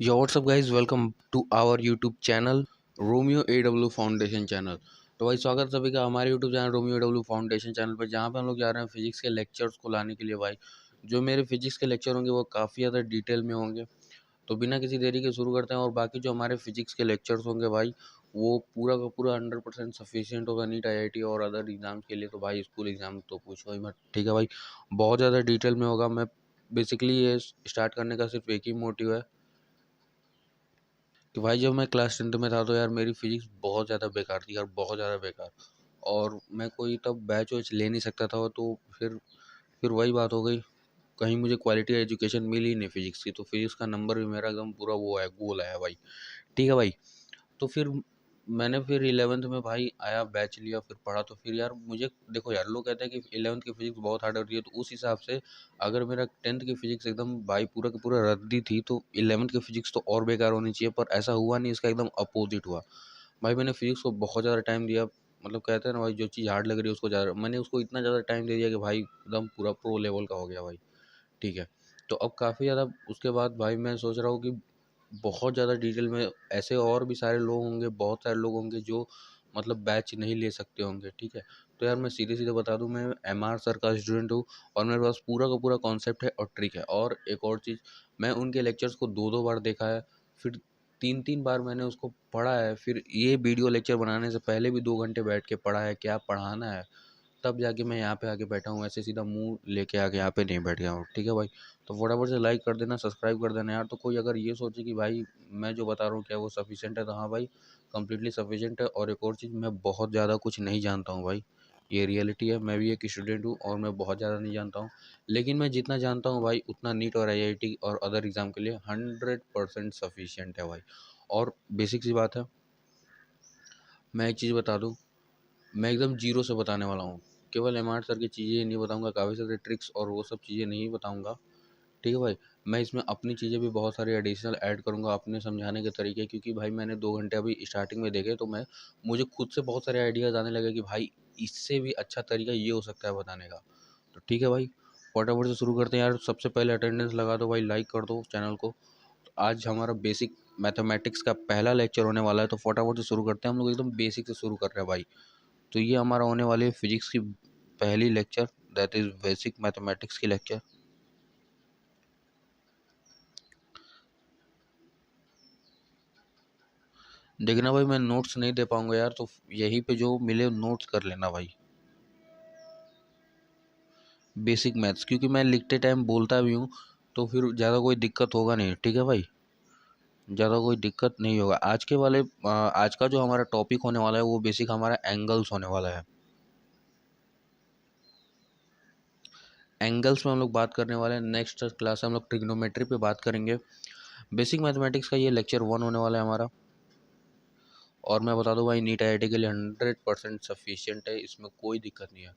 Yo, what's up guys? Welcome to our YouTube channel Romeo AW foundation channel. तो भाई स्वागत सभी का हमारे YouTube channel Romeo AW foundation channel पर, जहाँ पे हम लोग जा रहे हैं फिजिक्स के लेक्चर्स को लाने के लिए। भाई जो मेरे फिजिक्स के लेक्चर होंगे वो काफ़ी ज़्यादा डिटेल में होंगे। तो बिना किसी देरी के शुरू करते हैं। और बाकी जो हमारे फिजिक्स के लेक्चर्स होंगे भाई वो पूरा का पूरा 100% सफिशिएंट होगा नीट IIT और अदर एग्जाम के लिए। तो भाई स्कूल एग्जाम तो पूछो ही मत, ठीक है भाई। बहुत ज़्यादा डिटेल में होगा। मैं बेसिकली ये स्टार्ट करने का सिर्फ एक ही मोटिव है कि भाई जब मैं क्लास 10th में था तो यार मेरी फिजिक्स बहुत ज़्यादा बेकार थी यार, बहुत ज़्यादा बेकार। और मैं कोई तब बैच वैच ले नहीं सकता था। तो फिर वही बात हो गई, कहीं मुझे क्वालिटी एजुकेशन मिली ही नहीं फिजिक्स की। तो फिजिक्स का नंबर भी मेरा एकदम पूरा वो है, गोल आया भाई, ठीक है भाई। तो फिर 11th में भाई आया, बैच लिया, फिर पढ़ा। तो फिर यार मुझे देखो यार, लोग कहते हैं कि 11th की फिजिक्स बहुत हार्ड होती है, तो उस हिसाब से अगर मेरा 10th की फिजिक्स एकदम भाई पूरा का पूरा रद्दी थी तो 11th की फिजिक्स तो और बेकार होनी चाहिए। पर ऐसा हुआ नहीं, इसका एकदम अपोजिट हुआ। भाई मैंने फिजिक्स को बहुत ज़्यादा टाइम दिया। मतलब कहते हैं ना भाई, जो चीज़ हार्ड लग रही है उसको ज़्यादा, मैंने उसको इतना ज़्यादा टाइम दे दिया कि भाई एकदम पूरा प्रो लेवल का हो गया भाई, ठीक है। तो अब काफ़ी ज़्यादा उसके बाद भाई मैं सोच रहा हूँ कि बहुत ज़्यादा डिटेल में ऐसे और भी सारे लोग होंगे, बहुत सारे लोग होंगे जो मतलब बैच नहीं ले सकते होंगे, ठीक है। तो यार मैं सीधे-सीधे बता दूँ, मैं MR सर का स्टूडेंट हूँ और मेरे पास पूरा का पूरा कॉन्सेप्ट है और ट्रिक है। और एक और चीज़, मैं उनके लेक्चर्स को 2-2 बार देखा है, फिर 3-3 बार मैंने उसको पढ़ा है। फिर ये वीडियो लेक्चर बनाने से पहले भी 2 घंटे बैठ के पढ़ा है, क्या पढ़ाना है, तब जाके मैं यहाँ पे आके बैठा हूँ। ऐसे सीधा मुँह लेके आके यहाँ पे नहीं बैठ गया हूँ, ठीक है भाई। तो फटाफट से लाइक कर देना, सब्सक्राइब कर देना यार। तो कोई अगर ये सोचे कि भाई मैं जो बता रहा हूँ क्या वो सफिशिएंट है, तो हाँ भाई, कंप्लीटली सफिशिएंट है। और एक और चीज़, मैं बहुत ज़्यादा कुछ नहीं जानता हूँ भाई, ये रियलिटी है। मैं भी एक स्टूडेंट हूँ और मैं बहुत ज़्यादा नहीं जानता हूँ, लेकिन मैं जितना जानता हूँ भाई उतना नीट और IIT और अदर एग्ज़ाम के लिए 100% सफिशिएंट है भाई। और बेसिक सी बात है, मैं एक चीज़ बता दूँ, मैं एकदम जीरो से बताने वाला हूँ। केवल MR सर की चीज़ें नहीं बताऊँगा, काफ़ी सारे ट्रिक्स और वो सब चीज़ें नहीं बताऊँगा, ठीक है भाई। मैं इसमें अपनी चीज़ें भी बहुत सारी एडिशनल ऐड करूँगा अपने समझाने के तरीके, क्योंकि भाई मैंने 2 घंटे अभी स्टार्टिंग में देखे तो मुझे खुद से बहुत सारे आइडियाज़ आने लगे कि भाई इससे भी अच्छा तरीका ये हो सकता है बताने का। तो ठीक है भाई, फटाफट से शुरू करते हैं यार। सबसे पहले अटेंडेंस लगा दो भाई, लाइक कर दो चैनल को। तो आज हमारा बेसिक मैथमेटिक्स का पहला लेक्चर होने वाला है, तो फटाफट से शुरू करते हैं। हम लोग एकदम बेसिक से शुरू कर रहे हैं भाई। तो ये हमारा होने वाली है फिजिक्स की पहली lecture, that is basic mathematics की लेक्चर। देखना भाई, मैं नोट्स नहीं दे पाऊंगा यार, तो यहीं पे जो मिले नोट्स कर लेना भाई। बेसिक मैथ्स, क्योंकि मैं लिखते टाइम बोलता भी हूँ, तो फिर ज़्यादा कोई दिक्कत होगा नहीं, ठीक है भाई। ज़्यादा कोई दिक्कत नहीं होगा। आज का जो हमारा टॉपिक होने वाला है वो बेसिक हमारा एंगल्स होने वाला है। एंगल्स में हम लोग बात करने वाले हैं। नेक्स्ट क्लास में हम लोग ट्रिग्नोमेट्री पे बात करेंगे। बेसिक मैथमेटिक्स का ये लेक्चर 1 होने वाला है हमारा। और मैं बता दूं भाई, नीट IIT के लिए 100% सफिशिएंट है, इसमें कोई दिक्कत नहीं है।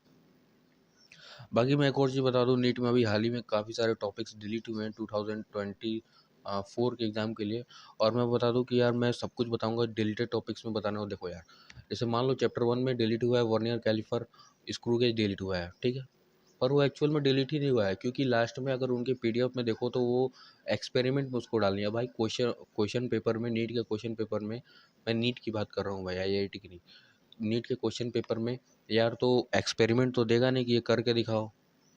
बाकी मैं एक और चीज़ बता दूं, नीट में अभी हाल ही में काफ़ी सारे टॉपिक्स डिलीट हुए हैं 2024 के एग्ज़ाम के लिए। और मैं बता दूं कि यार मैं सब कुछ बताऊंगा डिलीटेड टॉपिक्स में बताने को। देखो यार, जैसे मान लो चैप्टर 1 में डिलीट हुआ है vernier caliper screw gauge delete हुआ है, ठीक है। पर वो एक्चुअल में डिलीट ही नहीं हुआ है, क्योंकि लास्ट में अगर उनके PDF में देखो तो वो एक्सपेरिमेंट में उसको डालनी है भाई। क्वेश्चन पेपर में, नीट के क्वेश्चन पेपर में, मैं नीट की बात कर रहा हूँ भाई, IIT की नहीं। नीट के क्वेश्चन पेपर में यार तो एक्सपेरिमेंट तो देगा नहीं कि ये करके दिखाओ,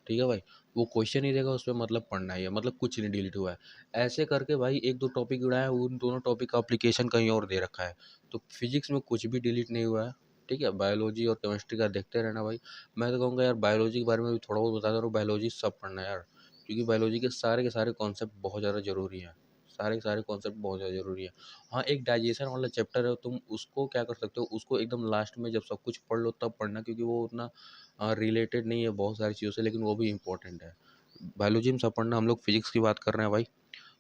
ठीक है भाई। वो क्वेश्चन ही देगा, उस पर मतलब पढ़ना ही है, मतलब कुछ नहीं डिलीट हुआ है। ऐसे करके भाई एक दो टॉपिक उड़ाए, उन दोनों टॉपिक का अप्लीकेशन कहीं और दे रखा है। तो फिजिक्स में कुछ भी डिलीट नहीं हुआ है, ठीक है। बायोलॉजी और केमिस्ट्री का देखते रहना भाई। मैं तो कहूँगा यार बायोलॉजी के बारे में भी थोड़ा बहुत बता दे रहा हूँ, बायोलॉजी सब पढ़ना है यार, क्योंकि बायोलॉजी के सारे कॉन्सेप्ट बहुत ज़्यादा ज़रूरी हैं। सारे के सारे कॉन्सेप्ट बहुत ज़्यादा ज़रूरी है। हाँ, एक डाइजेशन वाला चैप्टर है, तुम उसको क्या कर सकते हो, उसको एकदम लास्ट में जब सब कुछ पढ़ लो तब पढ़ना, क्योंकि वो उतना रिलेटेड नहीं है बहुत सारी चीज़ों से, लेकिन वो भी इंपॉर्टेंट है। बायोलॉजी में सब पढ़ना। हम लोग फिजिक्स की बात कर रहे हैं भाई।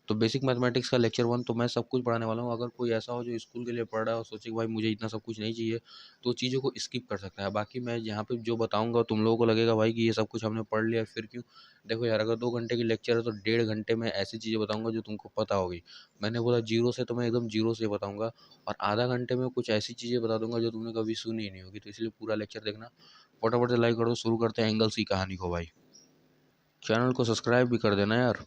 तो बेसिक मैथमेटिक्स का लेक्चर 1 तो मैं सब कुछ पढ़ाने वाला हूँ। अगर कोई ऐसा हो जो स्कूल के लिए पढ़ रहा है और सोचे कि भाई मुझे इतना सब कुछ नहीं चाहिए, तो चीज़ों को स्किप कर सकता है। बाकी मैं यहाँ पे जो बताऊँगा तुम लोगों को लगेगा भाई कि ये सब कुछ हमने पढ़ लिया, फिर क्यों। देखो यार, अगर 2 घंटे की लेक्चर है तो 1.5 घंटे में ऐसी चीज़ें बताऊँगा जो तुमको पता होगी। मैंने बोला जीरो से, तो मैं एकदम जीरो से बताऊँगा। और आधा घंटे में कुछ ऐसी चीज़ें बता दूँगा जो तुमने कभी सुनी ही नहीं होगी। तो इसलिए पूरा लेक्चर देखना। फटाफट से लाइक कर दो, शुरू करते हैं एंगल्स की कहानी को भाई। चैनल को सब्सक्राइब भी कर देना यार।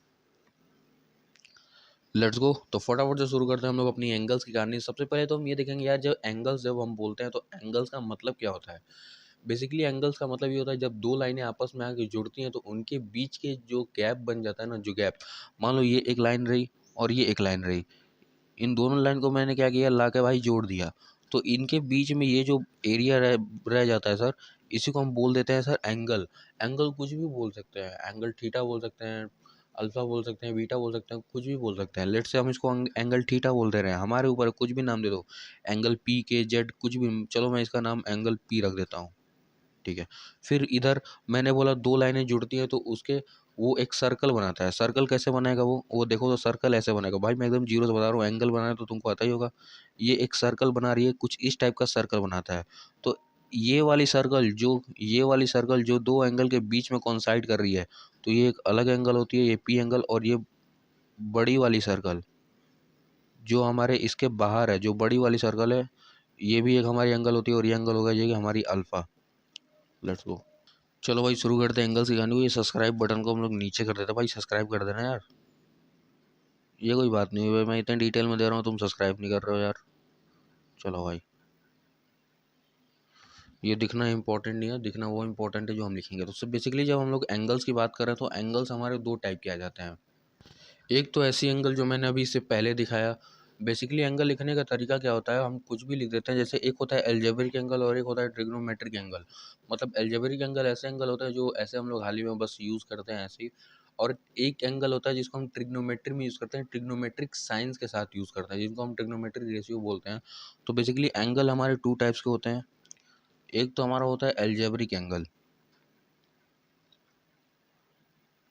Let's go. तो फटाफट से शुरू करते हैं हम लोग अपनी एंगल्स की कहानी। सबसे पहले तो हम ये देखेंगे यार, जब हम बोलते हैं तो एंगल्स का मतलब क्या होता है। बेसिकली एंगल्स का मतलब ये होता है जब दो लाइनें आपस में आके जुड़ती हैं तो उनके बीच के जो गैप बन जाता है ना, जो गैप, मान लो ये एक लाइन रही और ये एक लाइन रही, इन दोनों लाइन को मैंने क्या किया, ला के भाई जोड़ दिया, तो इनके बीच में ये जो एरिया रह जाता है सर, इसी को हम बोल देते हैं सर एंगल। एंगल कुछ भी बोल सकते हैं, एंगल थीटा बोल सकते हैं, अल्फा बोल सकते हैं, बीटा बोल सकते हैं, कुछ भी बोल सकते हैं। लेट से हम इसको एंगल थीटा बोल दे रहे हैं, हमारे ऊपर है, कुछ भी नाम दे दो, एंगल पी के जेड कुछ भी, चलो मैं इसका नाम एंगल पी रख देता हूँ, ठीक है। फिर इधर मैंने बोला दो लाइनें जुड़ती हैं तो उसके वो एक सर्कल बनाता है। सर्कल कैसे बनाएगा वो देखो, तो सर्कल ऐसे बनेगा भाई, मैं एकदम जीरो से बता रहा हूँ, एंगल बनाना है तो तुमको पता ही होगा। ये एक सर्कल बना रही है, कुछ इस टाइप का सर्कल बनाता है। तो ये वाली सर्कल जो दो एंगल के बीच में कॉन्साइड कर रही है, तो ये एक अलग एंगल होती है, ये पी एंगल। और ये बड़ी वाली सर्कल जो हमारे इसके बाहर है, जो बड़ी वाली सर्कल है, ये भी एक हमारी एंगल होती है, और ये एंगल होगा ये हमारी अल्फा। Let's go. चलो भाई शुरू करते हैं एंगल्स की कहानी को। ये सब्सक्राइब बटन को हम लोग नीचे कर देते हैं भाई, सब्सक्राइब कर देना यार, ये कोई बात नहीं है, मैं इतने डिटेल में दे रहा हूँ, तुम सब्सक्राइब नहीं कर रहे हो यार। चलो भाई, ये दिखना इंपॉर्टेंट नहीं है, दिखना वो इंपॉर्टेंट है जो हम लिखेंगे। तो बेसिकली जब हम लोग एंगल्स की बात करें तो एंगल्स हमारे दो टाइप के आ जाते हैं। एक तो ऐसी एंगल जो मैंने अभी इससे पहले दिखाया। बेसिकली एंगल लिखने का तरीका क्या होता है, हम कुछ भी लिख देते हैं। जैसे एक होता है एल्जेब्रिक एंगल और एक होता है ट्रिग्नोमेट्रिक एंगल। मतलब एल्जेब्रिक एंगल ऐसे एंगल होता है जो ऐसे हम लोग हाल ही में बस यूज़ करते हैं ऐसे ही। और एक एंगल होता है जिसको हम ट्रिग्नोमेट्री में यूज़ करते हैं, ट्रिग्नोमेट्रिक साइंस के साथ यूज़ करते हैं, जिनको हम ट्रिग्नोमेट्रिक रेशियो बोलते हैं। तो बेसिकली एंगल हमारे टू टाइप्स के होते हैं। एक तो हमारा होता है एल्जेब्रिक एंगल।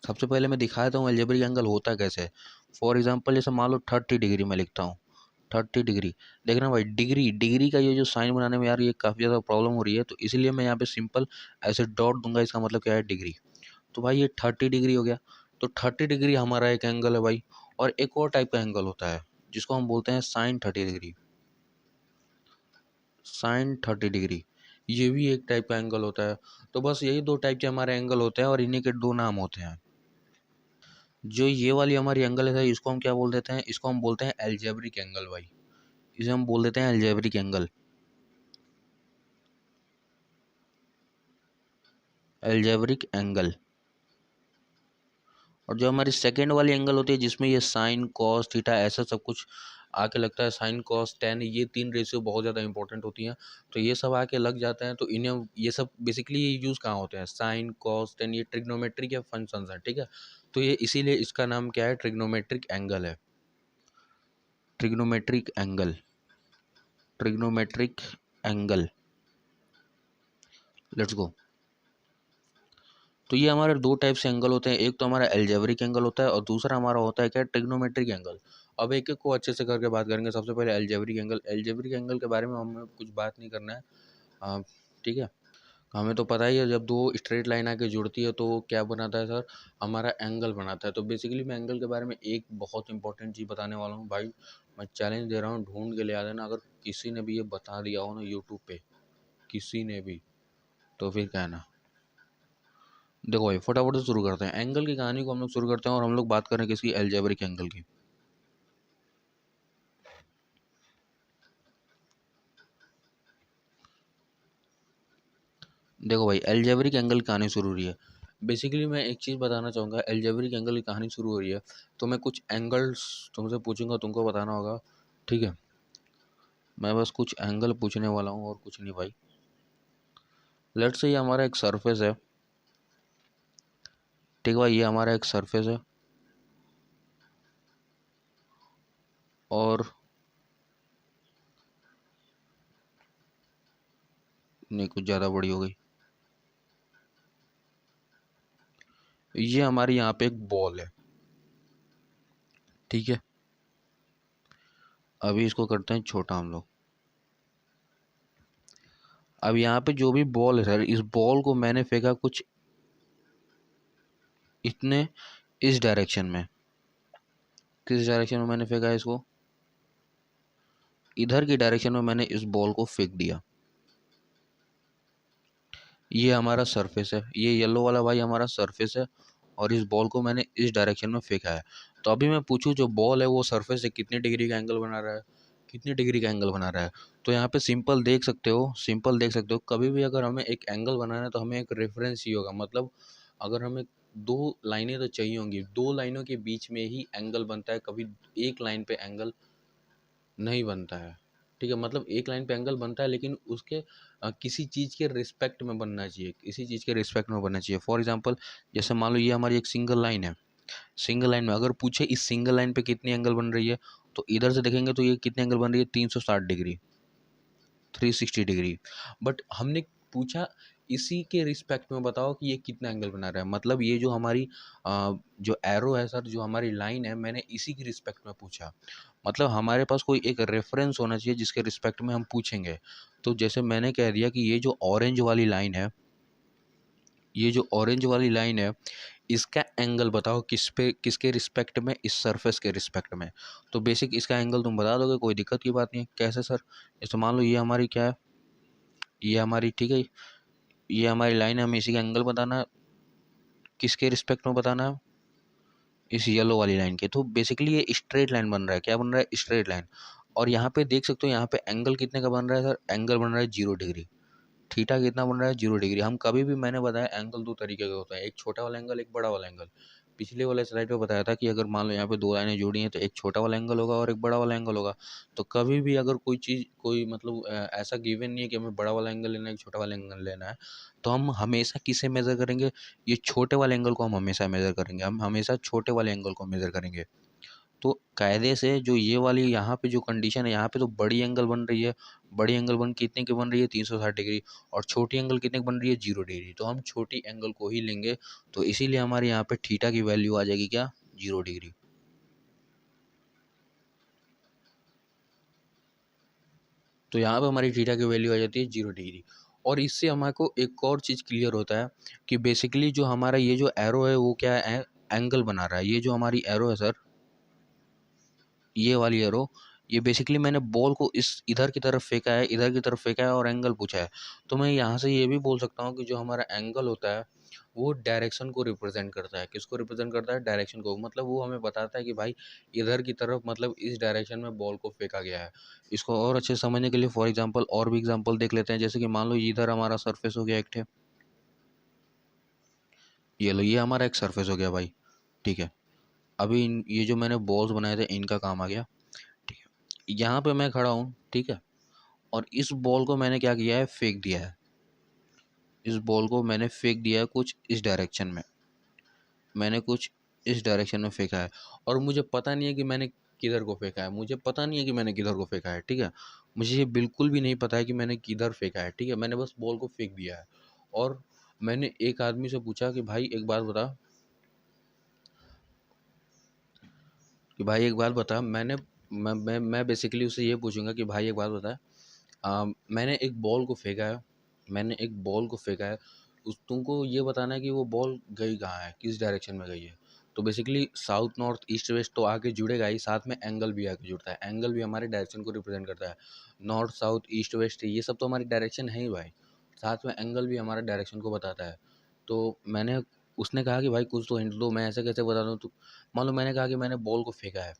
सबसे पहले मैं दिखा देता हूँ एल्जेब्रिक एंगल होता कैसे है। फॉर एग्जांपल जैसे मान लो 30 डिग्री मैं लिखता हूँ, 30 डिग्री। देखना भाई, डिग्री डिग्री का ये जो साइन बनाने में यार ये काफ़ी ज़्यादा प्रॉब्लम हो रही है, तो इसलिए मैं यहाँ पे सिंपल ऐसे डॉट दूंगा, इसका मतलब क्या है, डिग्री। तो भाई ये 30 डिग्री हो गया। तो 30 डिग्री हमारा एक एंगल है भाई। और एक और टाइप का एंगल होता है जिसको हम बोलते हैं साइन 30 डिग्री। साइन 30 डिग्री ये भी एक टाइप का एंगल होता है। तो बस यही दो टाइप के हमारे एंगल होते हैं और इन्हीं के दो नाम होते हैं। जो ये वाली हमारी एंगल है इसको हम क्या बोल देते हैं, इसको हम बोलते हैं एल्जेब्रिक एंगल भाई। इसे हम बोल देते हैं एल्जेब्रिक एंगल। Algebraic angle. और जो हमारी सेकेंड वाली एंगल होती है जिसमें ये साइन कॉस थीटा ऐसा सब कुछ आके लगता है, साइन कॉस टेन, ये तीन रेशियो बहुत ज़्यादा इंपॉर्टेंट होती हैं। तो ये सब आके लग जाते हैं, तो इन्हें ये सब बेसिकली यूज़ कहाँ होते हैं, साइन कॉस टेन, ये ट्रिग्नोमेट्री के फंक्शंस हैं, ठीक है। तो ये इसीलिए इसका नाम क्या है, ट्रिग्नोमेट्रिक एंगल है। Trigonometric angle, trigonometric angle. Let's go. तो ये हमारे दो टाइप से एंगल होते हैं, एक तो हमारा एल्जेब्रिक एंगल होता है और दूसरा हमारा होता है क्या, ट्रिग्नोमेट्रिक एंगल। अब एक एक को अच्छे से करके बात करेंगे। सबसे पहले एल्जेब्रिक एंगल। एल्जेब्रिक एंगल के बारे में हमें कुछ बात नहीं करना है, ठीक है। हमें तो पता ही है जब दो स्ट्रेट लाइन आके जुड़ती है तो क्या बनाता है सर, हमारा एंगल बनाता है। तो बेसिकली मैं एंगल के बारे में एक बहुत इंपॉर्टेंट चीज़ बताने वाला हूँ भाई। मैं चैलेंज दे रहा हूँ, ढूंढ के ले आ देना। अगर किसी ने भी ये बता दिया हो ना यूट्यूब पे, किसी ने भी, तो फिर कहना। देखो भाई फटाफट से शुरू करते हैं एंगल की कहानी को, हम लोग शुरू करते हैं और हम लोग बात करें किसकी, एल्जेब्रिक एंगल की। देखो भाई एल्जेब्रिक एंगल की कहानी शुरू हो रही है। बेसिकली मैं एक चीज़ बताना चाहूँगा, एल्जेब्रिक एंगल की कहानी शुरू हो रही है तो मैं कुछ एंगल्स तुमसे पूछूंगा, तुमको बताना होगा, ठीक है। मैं बस कुछ एंगल पूछने वाला हूँ और कुछ नहीं भाई। लेट्स से ये हमारा एक सरफेस है, ठीक है भाई, ये हमारा एक सरफेस है और नहीं, कुछ ज़्यादा बड़ी हो गई। ये हमारी यहाँ पे एक बॉल है, ठीक है। अभी इसको करते हैं छोटा हम लोग। अब यहाँ पे जो भी बॉल है सर, इस बॉल को मैंने फेंका कुछ इतने इस डायरेक्शन में। किस डायरेक्शन में मैंने फेंका है इसको, इधर की डायरेक्शन में मैंने इस बॉल को फेंक दिया। ये हमारा सरफेस है, ये येलो वाला भाई हमारा सरफेस है। और इस बॉल को मैंने इस डायरेक्शन में फेंका है। तो अभी मैं पूछूँ जो बॉल है वो सरफेस से कितनी डिग्री का एंगल बना रहा है, कितनी डिग्री का एंगल बना रहा है। तो यहाँ पे सिंपल देख सकते हो कभी भी अगर हमें एक एंगल बनाना है तो हमें एक रेफरेंस ही होगा। मतलब अगर हमें दो लाइनें तो चाहिए होंगी, दो लाइनों के बीच में ही एंगल बनता है, कभी एक लाइन पे एंगल नहीं बनता है। ठीक है, मतलब एक लाइन पे एंगल बनता है लेकिन उसके किसी चीज़ के रिस्पेक्ट में बनना चाहिए, किसी चीज़ के रिस्पेक्ट में बनना चाहिए। फॉर एग्जांपल जैसे मान लो ये हमारी एक सिंगल लाइन है, सिंगल लाइन में अगर पूछे इस सिंगल लाइन पे कितनी एंगल बन रही है, तो इधर से देखेंगे तो ये कितने एंगल बन रही है, 360 डिग्री, 360 डिग्री। बट हमने पूछा इसी के रिस्पेक्ट में बताओ कि ये कितना एंगल बना रहा है। मतलब ये जो हमारी जो एरो है सर, जो हमारी लाइन है, मैंने इसी की रिस्पेक्ट में पूछा। मतलब हमारे पास कोई एक रेफरेंस होना चाहिए जिसके रिस्पेक्ट में हम पूछेंगे। तो जैसे मैंने कह दिया कि ये जो ऑरेंज वाली लाइन है, ये जो ऑरेंज वाली लाइन है, इसका एंगल बताओ किस पे, किसके रिस्पेक्ट में, इस सरफेस के रिस्पेक्ट में। तो बेसिक इसका एंगल तुम बता दोगे, कोई दिक्कत की बात नहीं है। कैसे सर? जैसे मान लो ये हमारी क्या है, ये हमारी, ठीक है, ये हमारी लाइन है, हमें इसी का एंगल बताना है। किसके रिस्पेक्ट में बताना है? इस येलो वाली लाइन के। तो बेसिकली ये स्ट्रेट लाइन बन रहा है। क्या बन रहा है? Straight line. और यहाँ पे देख सकते हो यहाँ पे एंगल कितने का बन रहा है सर? एंगल बन रहा है 0 डिग्री। थीटा कितना बन रहा है? 0 डिग्री। हम कभी भी, मैंने बताया एंगल दो तरीके का होता है, एक छोटा वाला एंगल, एक बड़ा वाला एंगल। पिछले वाले स्लाइड पे बताया था कि अगर मान लो यहाँ पे दो लाइनें जोड़ी हैं तो एक छोटा वाला एंगल होगा और एक बड़ा वाला एंगल होगा। तो कभी भी अगर कोई चीज़, कोई मतलब ऐसा गिवन नहीं है कि हमें बड़ा वाला एंगल लेना है, छोटा वाला एंगल लेना है, तो हम हमेशा किसे मेज़र करेंगे? ये छोटे वाले एंगल को हम हमेशा मेज़र करेंगे, हम हमेशा छोटे वाले एंगल को मेज़र करेंगे। तो कायदे से जो ये वाली यहाँ पे जो कंडीशन है, यहाँ पे तो बड़ी एंगल बन रही है, बड़ी एंगल बन कितने की बन रही है? 360 डिग्री। और छोटी एंगल कितने की बन रही है? 0 डिग्री। तो हम छोटी एंगल को ही लेंगे। तो इसीलिए हमारे यहाँ पे थीटा की वैल्यू आ जाएगी क्या? 0 डिग्री। तो यहाँ पे हमारी थीटा की वैल्यू आ जाती है 0 डिग्री। और इससे हमारे को एक और चीज़ क्लियर होता है कि बेसिकली जो हमारा ये जो एरो है वो क्या है? एंगल बना रहा है। ये जो हमारी एरो है सर, ये वाली एरो, ये बेसिकली मैंने बॉल को इस इधर की तरफ फेंका है, इधर की तरफ फेंका है और एंगल पूछा है। तो मैं यहाँ से ये भी बोल सकता हूँ कि जो हमारा एंगल होता है वो डायरेक्शन को रिप्रेजेंट करता है। किसको रिप्रेजेंट करता है? डायरेक्शन को। मतलब वो हमें बताता है कि भाई इधर की तरफ, मतलब इस डायरेक्शन में बॉल को फेंका गया है। इसको और अच्छे से समझने के लिए फॉर एग्जांपल और भी एग्जांपल देख लेते हैं। जैसे कि मान लो इधर हमारा सरफेस हो गया एक ठे, ये लो, ये हमारा एक सरफेस हो गया भाई। ठीक है, अभी ये जो मैंने बॉल्स बनाए थे इनका काम आ गया। ठीक है, यहाँ पे मैं खड़ा हूँ, ठीक है, और इस बॉल को मैंने क्या किया है? फेंक दिया है। इस बॉल को मैंने फेंक दिया है कुछ इस डायरेक्शन में, मैंने कुछ इस डायरेक्शन में फेंका है। और मुझे पता नहीं है कि मैंने किधर को फेंका है, मुझे पता नहीं है कि मैंने किधर को फेंका है। ठीक है, मुझे ये बिल्कुल भी नहीं पता है कि मैंने किधर फेंका है। ठीक है, मैंने बस बॉल को फेंक दिया है। और मैंने एक आदमी से पूछा कि भाई एक बात बता, कि भाई एक बात बता, मैं बेसिकली उससे ये पूछूंगा कि भाई एक बात बता, मैंने एक बॉल को फेंका है, मैंने एक बॉल को फेंका है, उस तुमको ये बताना है कि वो बॉल गई कहाँ है, किस डायरेक्शन में गई है। तो basically south north east west तो आके जुड़ेगा ही, साथ में एंगल भी आके जुड़ता है। एंगल भी हमारे डायरेक्शन को रिप्रेजेंट करता है। नॉर्थ साउथ ईस्ट वेस्ट ये सब तो हमारी डायरेक्शन है ही भाई, साथ में एंगल भी हमारा डायरेक्शन को बताता है। तो मैंने, उसने कहा कि भाई कुछ तो हिंट दो, मैं ऐसे कैसे बता दूँ। तो मान लो मैंने कहा कि मैंने बॉल को फेंका है।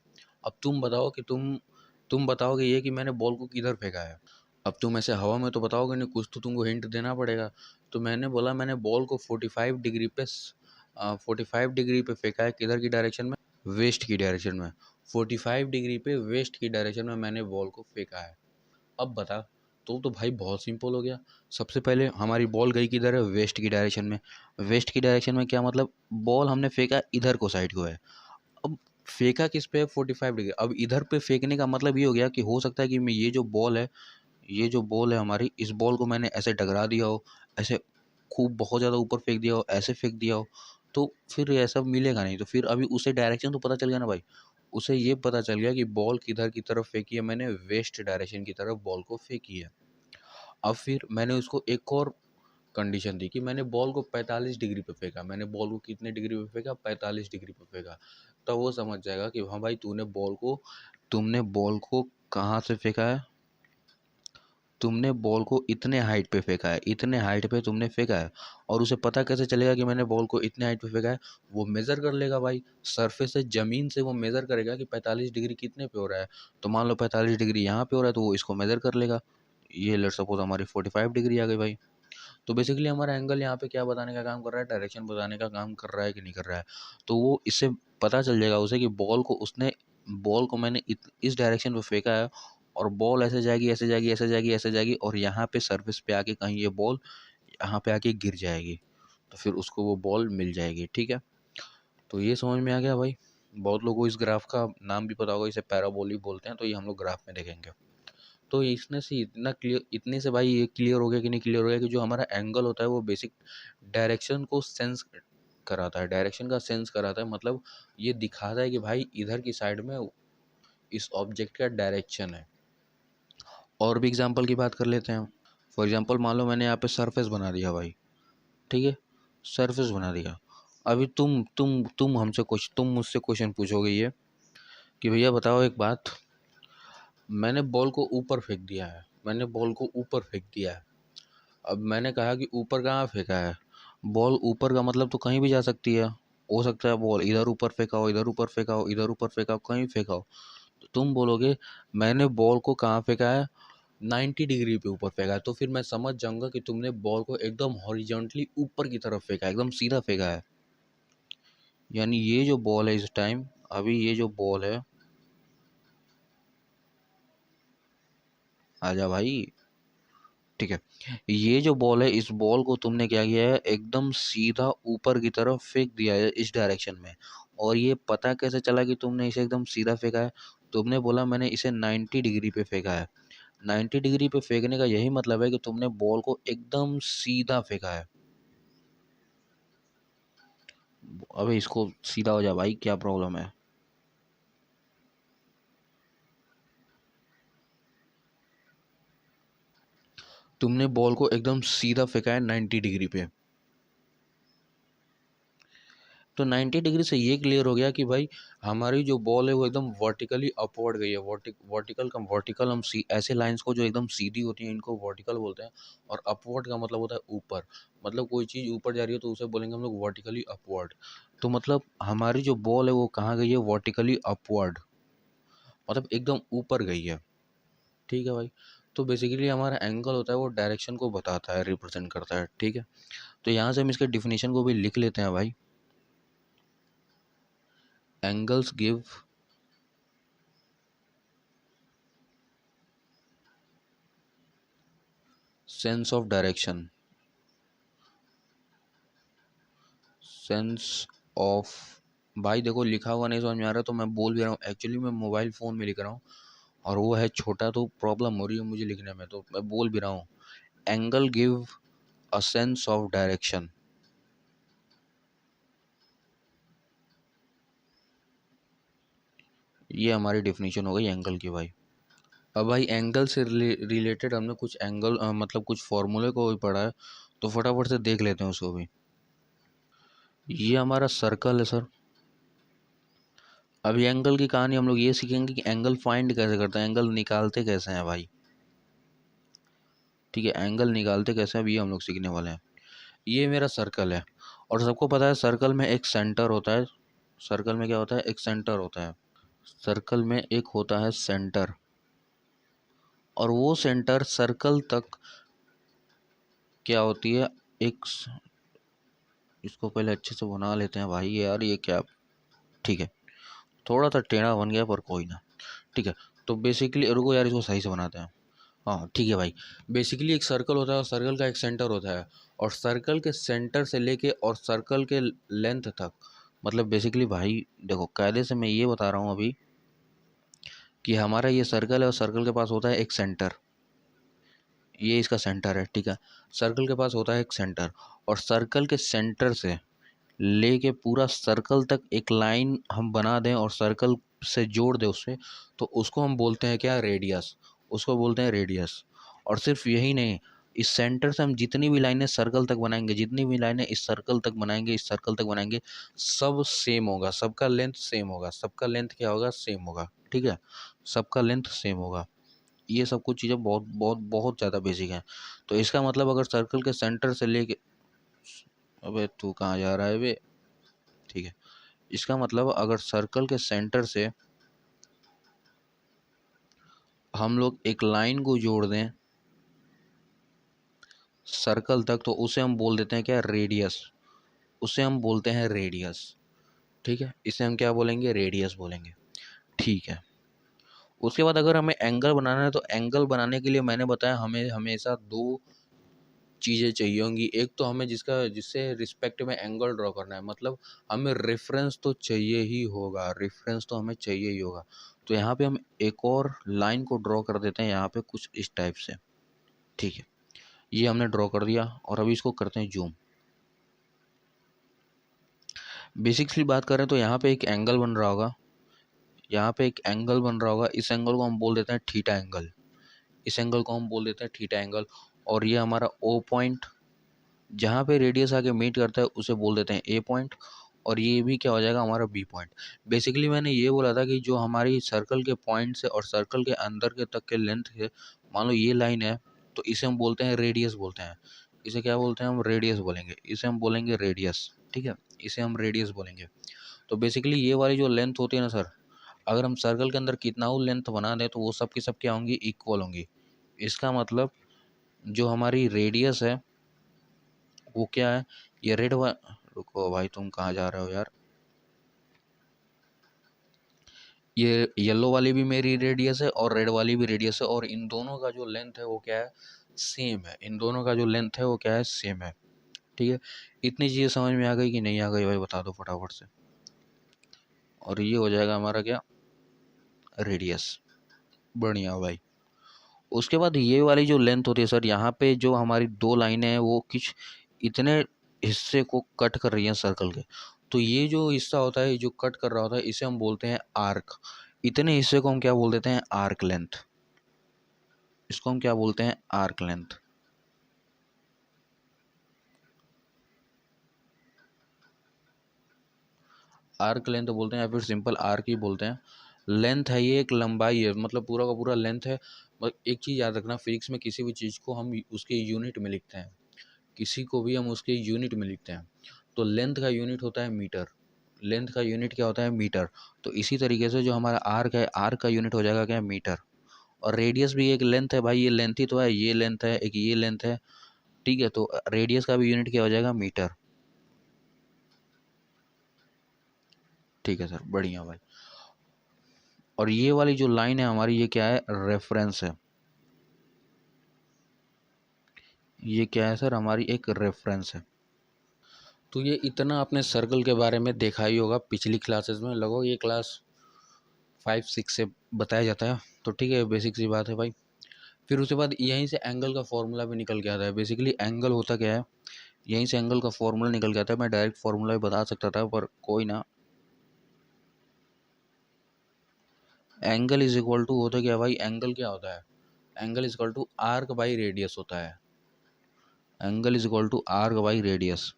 अब तुम बताओ कि तुम बताओगे ये कि मैंने बॉल को किधर फेंका है। अब तुम ऐसे हवा में तो बताओगे नहीं, कुछ तो तुमको हिंट देना पड़ेगा। तो मैंने बोला मैंने बॉल को 45 डिग्री पे 45 डिग्री पे फेंका है। किधर की डायरेक्शन में? वेस्ट की डायरेक्शन में। 45 डिग्री पे वेस्ट की डायरेक्शन में मैंने बॉल को फेंका है। अब बता। तो भाई बहुत सिंपल हो गया। सबसे पहले हमारी बॉल गई किधर है? वेस्ट की डायरेक्शन में। वेस्ट की डायरेक्शन में क्या मतलब? बॉल हमने फेंका इधर को, साइड को है। अब फेंका किस पे है? 45 डिग्री। अब इधर पे फेंकने का मतलब ये हो गया कि हो सकता है कि मैं ये जो बॉल है हमारी, इस बॉल को मैंने ऐसे टकरा दिया हो, ऐसे खूब बहुत ज़्यादा ऊपर फेंक दिया हो, ऐसे फेंक दिया हो, तो फिर ये सब मिलेगा नहीं। तो फिर अभी उसे डायरेक्शन तो पता चल गया ना भाई। उसे ये पता चल गया कि बॉल किधर की तरफ फेंकी है, मैंने वेस्ट डायरेक्शन की तरफ बॉल को फेंकी है। अब फिर मैंने उसको एक और कंडीशन दी कि मैंने बॉल को 45 डिग्री पे फेंका। मैंने बॉल को कितने डिग्री पे फेंका? 45 डिग्री पे फेंका। तब वो समझ जाएगा कि हाँ भाई तुमने बॉल को कहाँ से फेंका है? तुमने बॉल को इतने हाइट पे फेंका है, इतने हाइट पे तुमने फेंका है, और उसे पता कैसे चलेगा कि मैंने बॉल को इतने हाइट पे फेंका है? वो मेज़र कर लेगा भाई, सरफेस से, ज़मीन से वो मेज़र करेगा कि 45 डिग्री कितने पे हो रहा है। तो मान लो 45 डिग्री यहाँ पे हो रहा है, तो वो इसको मेज़र कर लेगा। ये लेट्स सपोज़ हमारी 45 डिग्री आ गई भाई। तो बेसिकली हमारा एंगल यहाँ पे क्या बताने का काम कर रहा है? डायरेक्शन बताने का काम कर रहा है कि नहीं कर रहा है। तो वो इससे पता चल जाएगा उसे कि बॉल को मैंने इस डायरेक्शन पे फेंका है, और बॉल ऐसे जाएगी, ऐसे जाएगी, ऐसे जाएगी, ऐसे जाएगी, और यहाँ पे सरफेस पे आके कहीं ये बॉल यहाँ पे आके गिर जाएगी, तो फिर उसको वो बॉल मिल जाएगी। ठीक है, तो ये समझ में आ गया भाई। बहुत लोगों को इस ग्राफ का नाम भी पता होगा, इसे पैराबोलिक बोलते हैं। तो ये हम लोग ग्राफ में देखेंगे। तो इसने से इतने से भाई ये क्लियर हो गया कि नहीं क्लियर हो गया कि जो हमारा एंगल होता है वो बेसिक डायरेक्शन को सेंस कराता है, डायरेक्शन का सेंस कराता है। मतलब ये दिखाता है कि भाई इधर की साइड में इस ऑब्जेक्ट का डायरेक्शन है। और भी एग्जांपल की बात कर लेते हैं। फॉर एग्जांपल मान लो मैंने यहाँ पे सरफेस बना दिया भाई, ठीक है, सरफेस बना दिया। अभी तुम मुझसे क्वेश्चन पूछोगे ये कि भैया बताओ एक बात, मैंने बॉल को ऊपर फेंक दिया है, मैंने बॉल को ऊपर फेंक दिया है। अब मैंने कहा कि ऊपर कहाँ फेंका है? बॉल ऊपर का मतलब तो कहीं भी जा सकती है। हो सकता है बॉल इधर ऊपर फेंका हो, इधर ऊपर फेंका हो, इधर ऊपर फेंका हो, कहीं फेंका हो। तो तुम बोलोगे मैंने बॉल को कहाँ फेंका है? 90 डिग्री पे ऊपर फेंका है। तो फिर मैं समझ जाऊंगा कि तुमने बॉल को एकदम हॉरिजॉन्टली ऊपर की तरफ फेंका है, एकदम सीधा फेंका है। यानी ये जो बॉल है इस टाइम, अभी ये जो बॉल है, आजा भाई, ठीक है, ये जो बॉल है, इस बॉल को तुमने क्या किया है? एकदम सीधा ऊपर की तरफ फेंक दिया है इस डायरेक्शन में। और ये पता कैसे चला कि तुमने इसे एकदम सीधा फेंका है? तुमने बोला मैंने इसे 90 डिग्री पे फेंका है। 90 डिग्री पे फेंकने का यही मतलब है कि तुमने बॉल को एकदम सीधा फेंका है। अबे इसको सीधा हो जा भाई, क्या प्रॉब्लम है? तुमने बॉल को एकदम सीधा फेंका है 90 डिग्री पे। तो 90 डिग्री से ये क्लियर हो गया कि भाई हमारी जो बॉल है वो एकदम वर्टिकली अपवर्ड गई है। वर्टिकल हम ऐसे लाइंस को जो एकदम सीधी होती हैं इनको वर्टिकल बोलते हैं। और अपवर्ड का मतलब होता है ऊपर। मतलब कोई चीज़ ऊपर जा रही है तो उसे बोलेंगे हम लोग वर्टिकली अपवर्ड। तो मतलब हमारी जो बॉल है वो कहाँ गई है? वर्टिकली अपवर्ड, मतलब एकदम ऊपर गई है। ठीक है भाई। तो बेसिकली हमारा एंगल होता है वो डायरेक्शन को बताता है, रिप्रेजेंट करता है। ठीक है, तो यहाँ से हम इसके डिफिनेशन को भी लिख लेते हैं भाई। Angles give sense of direction, sense of, भाई देखो लिखा हुआ नहीं समझ में आ रहा तो मैं बोल भी रहा हूँ। एक्चुअली मैं मोबाइल फ़ोन में लिख रहा हूँ और वो है छोटा, तो प्रॉब्लम हो रही है मुझे लिखने में, तो मैं बोल भी रहा हूँ। Angle give a sense of direction. ये हमारी डिफिनीशन हो गई एंगल की भाई। अब भाई एंगल से रिलेटेड हमने कुछ एंगल मतलब कुछ फॉर्मूले को भी पढ़ा है, तो फटाफट से देख लेते हैं उसको भी। ये हमारा सर्कल है सर। अभी एंगल की कहानी हम लोग ये सीखेंगे कि एंगल फाइंड कैसे करते हैं, एंगल निकालते कैसे हैं भाई। ठीक है, एंगल निकालते कैसे हैं, अब ये हम लोग सीखने वाले हैं। ये मेरा सर्कल है, और सबको पता है सर्कल में एक सेंटर होता है। सर्कल में क्या होता है? एक सेंटर होता है। सर्कल में एक होता है सेंटर, और वो सेंटर सर्कल तक क्या होती है? एक इसको पहले अच्छे से बना लेते हैं भाई, यार ये क्या, ठीक है, थोड़ा सा टेढ़ा बन गया पर कोई ना। ठीक है, तो बेसिकली रुको यार, इसको सही से बनाते हैं। हाँ ठीक है भाई। बेसिकली एक सर्कल होता है और सर्कल का एक सेंटर होता है, और सर्कल के सेंटर से लेके और सर्कल के लेंथ तक, मतलब बेसिकली भाई देखो कायदे से मैं ये बता रहा हूँ अभी कि हमारा ये सर्कल है और सर्कल के पास होता है एक सेंटर। ये इसका सेंटर है, ठीक है। सर्कल के पास होता है एक सेंटर, और सर्कल के सेंटर से लेके पूरा सर्कल तक एक लाइन हम बना दें और सर्कल से जोड़ दें उससे, तो उसको हम बोलते हैं क्या? रेडियस। उसको बोलते हैं रेडियस। और सिर्फ यही नहीं, इस सेंटर से हम जितनी भी लाइनें सर्कल तक बनाएंगे, जितनी भी लाइनें इस सर्कल तक बनाएंगे, इस सर्कल तक बनाएंगे, सब सेम होगा, सबका लेंथ सेम होगा। सबका लेंथ क्या होगा? सेम होगा। ठीक है, सबका लेंथ सेम होगा। ये सब कुछ चीज़ें बहुत बहुत बहुत ज़्यादा बेसिक हैं। तो इसका मतलब अगर सर्कल के सेंटर से लेके, अबे तू कहाँ जा रहा है बे, ठीक है, इसका मतलब अगर सर्कल के सेंटर से हम लोग एक लाइन को जोड़ दें सर्कल तक, तो उसे हम बोल देते हैं क्या, रेडियस। उसे हम बोलते हैं रेडियस। ठीक है, इसे हम क्या बोलेंगे, रेडियस बोलेंगे। ठीक है, उसके बाद अगर हमें एंगल बनाना है तो एंगल बनाने के लिए मैंने बताया हमें हमेशा दो चीज़ें चाहिए होंगी। एक तो हमें जिससे रिस्पेक्ट में एंगल ड्रॉ करना है, मतलब हमें रेफरेंस तो चाहिए ही होगा, रेफरेंस तो हमें चाहिए ही होगा। तो यहाँ पे हम एक और लाइन को ड्रॉ कर देते हैं यहाँ पे कुछ इस टाइप से। ठीक है, ये हमने ड्रॉ कर दिया और अभी इसको करते हैं जूम। बेसिकली बात करें तो यहाँ पे एक एंगल बन रहा होगा, यहाँ पे एक एंगल बन रहा होगा, इस एंगल को हम बोल देते हैं थीटा एंगल, इस एंगल को हम बोल देते हैं थीटा एंगल। और ये हमारा ओ पॉइंट, जहाँ पे रेडियस आके मीट करता है उसे बोल देते हैं ए पॉइंट। और ये भी क्या हो जाएगा, हमारा बी पॉइंट। बेसिकली मैंने ये बोला था कि जो हमारी सर्कल के पॉइंट से और सर्कल के अंदर के तक के लेंथ है, मान लो ये लाइन है, तो इसे हम बोलते हैं रेडियस बोलते हैं। इसे क्या बोलते हैं, हम रेडियस बोलेंगे, इसे हम बोलेंगे रेडियस। ठीक है, इसे हम रेडियस बोलेंगे। तो बेसिकली ये वाली जो लेंथ होती है ना सर, अगर हम सर्कल के अंदर कितना वो लेंथ बना दें तो वो सब की सब क्या होंगी, इक्वल होंगी। इसका मतलब जो हमारी रेडियस है वो क्या है, ये रुको भाई तुम कहाँ जा रहे हो यार, ये येलो वाली भी मेरी रेडियस है और रेड वाली भी रेडियस है, और इन दोनों का जो लेंथ है वो क्या है, सेम है। इन दोनों का जो लेंथ है वो क्या है, सेम है। ठीक है, इतनी चीज़ें समझ में आ गई कि नहीं आ गई भाई, बता दो फटाफट से। और ये हो जाएगा हमारा क्या, रेडियस। बढ़िया भाई। उसके बाद ये वाली जो लेंथ होती है सर, यहाँ पे जो हमारी दो लाइनें हैं वो कुछ इतने हिस्से को कट कर रही हैं सर्कल के। तो ये जो हिस्सा होता है जो कट कर रहा होता है इसे हम बोलते हैं आर्क। इतने हिस्से को हम क्या बोल देते हैं, आर्क लेंथ। इसको हम क्या बोलते हैं, आर्क लेंथ। आर्क लेंथ बोलते हैं या फिर सिंपल आर्क ही बोलते हैं। लेंथ है ये, एक लंबाई है, मतलब पूरा का पूरा लेंथ है। बस एक चीज़ याद रखना, फिजिक्स में किसी भी चीज़ को हम उसके यूनिट में लिखते हैं, किसी को भी हम उसके यूनिट में लिखते हैं। तो लेंथ का यूनिट होता है मीटर, लेंथ का यूनिट क्या होता है, मीटर। तो इसी तरीके से जो हमारा आर्क है, आर्क का यूनिट हो जाएगा क्या, मीटर। और रेडियस भी एक लेंथ है भाई, ये लेंथ ही तो है, ये लेंथ है, एक ये लेंथ है। ठीक है, तो रेडियस का भी यूनिट क्या हो जाएगा, मीटर। ठीक है सर, बढ़िया भाई। और ये वाली जो लाइन है हमारी, ये क्या है, रेफरेंस है। ये क्या है सर, हमारी एक रेफरेंस है। तो ये इतना आपने सर्कल के बारे में देखा ही होगा पिछली क्लासेस में, लगभग ये क्लास 5 6 से बताया जाता है। तो ठीक है, बेसिक सी बात है भाई। फिर उसके बाद यहीं से एंगल का फॉर्मूला भी निकल के आता है। बेसिकली एंगल होता क्या है, यहीं से एंगल का फॉर्मूला निकल के आता है। मैं डायरेक्ट फॉर्मूला भी बता सकता था पर कोई ना। एंगल इज इक्वल टू होता क्या भाई, एंगल क्या होता है, angle is equal to arc by radius होता है। Angle is equal to arc by radius.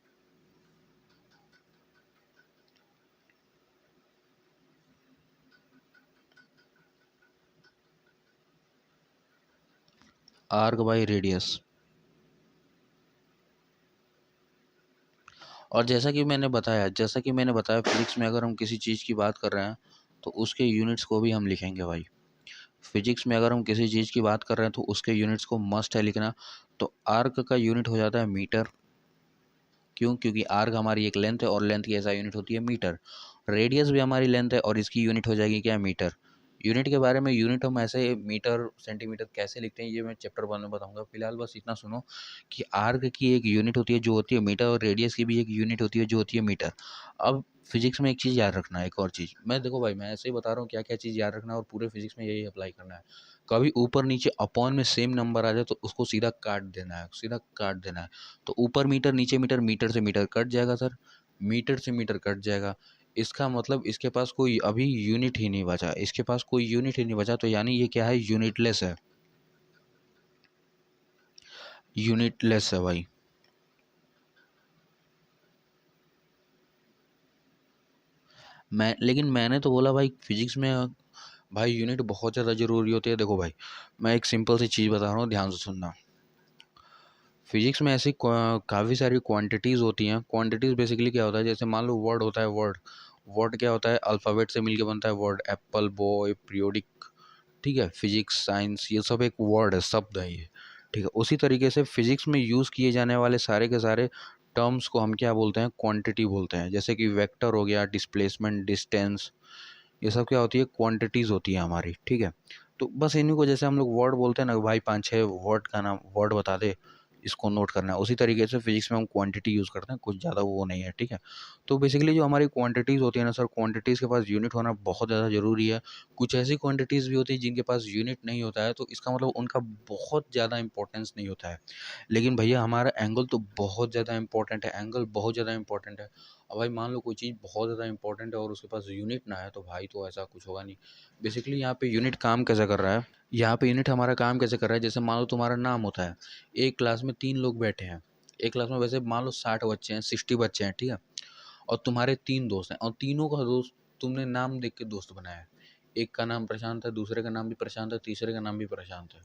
Arc by radius. और जैसा कि मैंने बताया फिजिक्स में अगर हम किसी चीज़ की बात कर रहे हैं तो उसके यूनिट्स को भी हम लिखेंगे भाई। फिजिक्स में अगर हम किसी चीज़ की बात कर रहे हैं तो उसके यूनिट्स को मस्ट है लिखना। तो आर्क का यूनिट हो जाता है मीटर। क्यों, क्योंकि आर्क हमारी एक लेंथ है और लेंथ की ऐसा यूनिट होती है मीटर। रेडियस भी हमारी लेंथ है और इसकी यूनिट हो जाएगी क्या, मीटर। यूनिट के बारे में, यूनिट हम ऐसे मीटर सेंटीमीटर कैसे लिखते हैं ये मैं चैप्टर 1 में बताऊंगा। फिलहाल बस इतना सुनो कि आर्क की एक यूनिट होती है जो होती है मीटर, और रेडियस की भी एक यूनिट होती है जो होती है मीटर। अब फिजिक्स में एक चीज़ याद रखना है, एक और चीज़, मैं देखो भाई मैं ऐसे ही बता रहा हूँ क्या क्या चीज़ याद रखना है, और पूरे फिजिक्स में यही अप्लाई करना है। कभी ऊपर नीचे अपॉन में सेम नंबर आ जाए तो उसको सीधा काट देना है, सीधा काट देना है। तो ऊपर मीटर नीचे मीटर, मीटर से मीटर कट जाएगा सर, मीटर से मीटर कट जाएगा। इसका मतलब इसके पास कोई अभी यूनिट ही नहीं बचा, इसके पास कोई यूनिट ही नहीं बचा, तो यानी ये क्या है, यूनिटलेस है, यूनिटलेस है भाई। लेकिन मैंने तो बोला भाई फिजिक्स में भाई यूनिट बहुत ज़्यादा ज़रूरी होती है। देखो भाई, मैं एक सिंपल सी चीज़ बता रहा हूँ, ध्यान से सुनना। फिजिक्स में ऐसी काफ़ी सारी क्वांटिटीज़ होती हैं। क्वांटिटीज़ बेसिकली क्या होता है, जैसे मान लो वर्ड होता है। वर्ड वर्ड क्या होता है, अल्फ़ाबेट से मिलके बनता है वर्ड। एप्पल, बॉय, पीरियोडिक, ठीक है, फिजिक्स, साइंस, ये सब एक वर्ड है, शब्द है ये, ठीक है। उसी तरीके से फिजिक्स में यूज़ किए जाने वाले सारे के सारे टर्म्स को हम क्या बोलते हैं, क्वांटिटी बोलते हैं। जैसे कि वेक्टर हो गया, डिस्प्लेसमेंट, डिस्टेंस, ये सब क्या होती है, क्वांटिटीज़ होती है हमारी, ठीक है। तो बस इन्हीं को जैसे हम लोग वर्ड बोलते हैं ना, भाई 5-6 वर्ड का नाम, वर्ड बता दे, इसको नोट करना है, उसी तरीके से फिजिक्स में हम क्वांटिटी यूज़ करते हैं, कुछ ज़्यादा वो नहीं है, ठीक है। तो बेसिकली जो हमारी क्वांटिटीज़ होती है ना सर, क्वांटिटीज़ के पास यूनिट होना बहुत ज़्यादा ज़रूरी है। कुछ ऐसी क्वांटिटीज़ भी होती है जिनके पास यूनिट नहीं होता है, तो इसका मतलब उनका बहुत ज़्यादा इंपॉर्टेंस नहीं होता है। लेकिन भैया हमारा एंगल तो बहुत ज़्यादा इंपॉर्टेंट है, एंगल बहुत ज़्यादा इंपॉर्टेंट है। अब भाई मान लो कोई चीज़ बहुत ज़्यादा इंपॉर्टेंट है और उसके पास यूनिट ना है, तो भाई तो ऐसा कुछ होगा नहीं। बेसिकली यहाँ पे यूनिट काम कैसा कर रहा है, यहाँ पे यूनिट हमारा काम कैसे कर रहा है, जैसे मान लो तुम्हारा नाम होता है। एक क्लास में 3 लोग बैठे हैं। एक क्लास में वैसे मान लो 60 बच्चे हैं, 60 बच्चे हैं, ठीक है। और तुम्हारे 3 दोस्त हैं, और तीनों का दोस्त तुमने नाम देख के दोस्त बनाया है। एक का नाम प्रशांत है, दूसरे का नाम भी प्रशांत है, तीसरे का नाम भी प्रशांत है,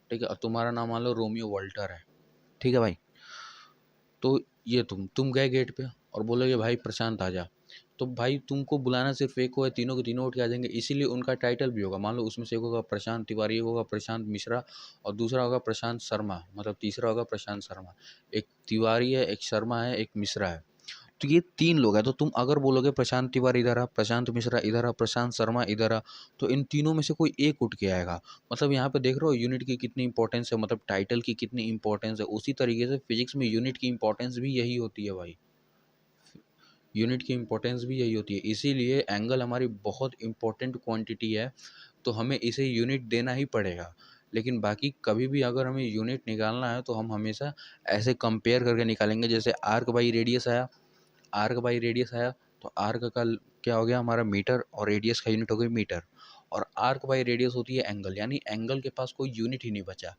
ठीक है। और तुम्हारा नाम मान लो रोमियो वॉल्टर है, ठीक है भाई। तो ये तुम गए गेट पे और बोलोगे भाई प्रशांत आ जा। तो भाई तुमको बुलाना सिर्फ एक को है, तीनों के तीनों उठ के आ जाएंगे, इसीलिए उनका टाइटल भी होगा। मान लो उसमें से एक होगा प्रशांत तिवारी, एक होगा प्रशांत मिश्रा, और दूसरा होगा प्रशांत शर्मा, मतलब तीसरा होगा प्रशांत शर्मा। एक तिवारी है, एक शर्मा है, एक मिश्रा है। तो ये 3 लोग हैं। तो तुम अगर बोलोगे प्रशांत तिवारी इधर आ, प्रशांत मिश्रा इधर आ, प्रशांत शर्मा इधर आ, तो इन तीनों में से कोई एक उठ के आएगा। मतलब यहाँ पे देख रहे हो यूनिट की कितनी इंपॉर्टेंस है, मतलब टाइटल की कितनी इंपॉर्टेंस है। उसी तरीके से फिजिक्स में यूनिट की इंपॉर्टेंस भी यही होती है भाई। यूनिट की इंपॉर्टेंस भी यही होती है, इसीलिए एंगल हमारी बहुत इंपॉर्टेंट क्वांटिटी है, तो हमें इसे यूनिट देना ही पड़ेगा। लेकिन बाकी कभी भी अगर हमें यूनिट निकालना है तो हम हमेशा ऐसे कंपेयर करके निकालेंगे। जैसे आर्क बाई रेडियस आया, आर्क बाई रेडियस आया, तो आर्क का क्या हो गया हमारा मीटर, और रेडियस का यूनिट हो गई मीटर। और आर्क बाई रेडियस होती है एंगल, यानी एंगल के पास कोई यूनिट ही नहीं बचा,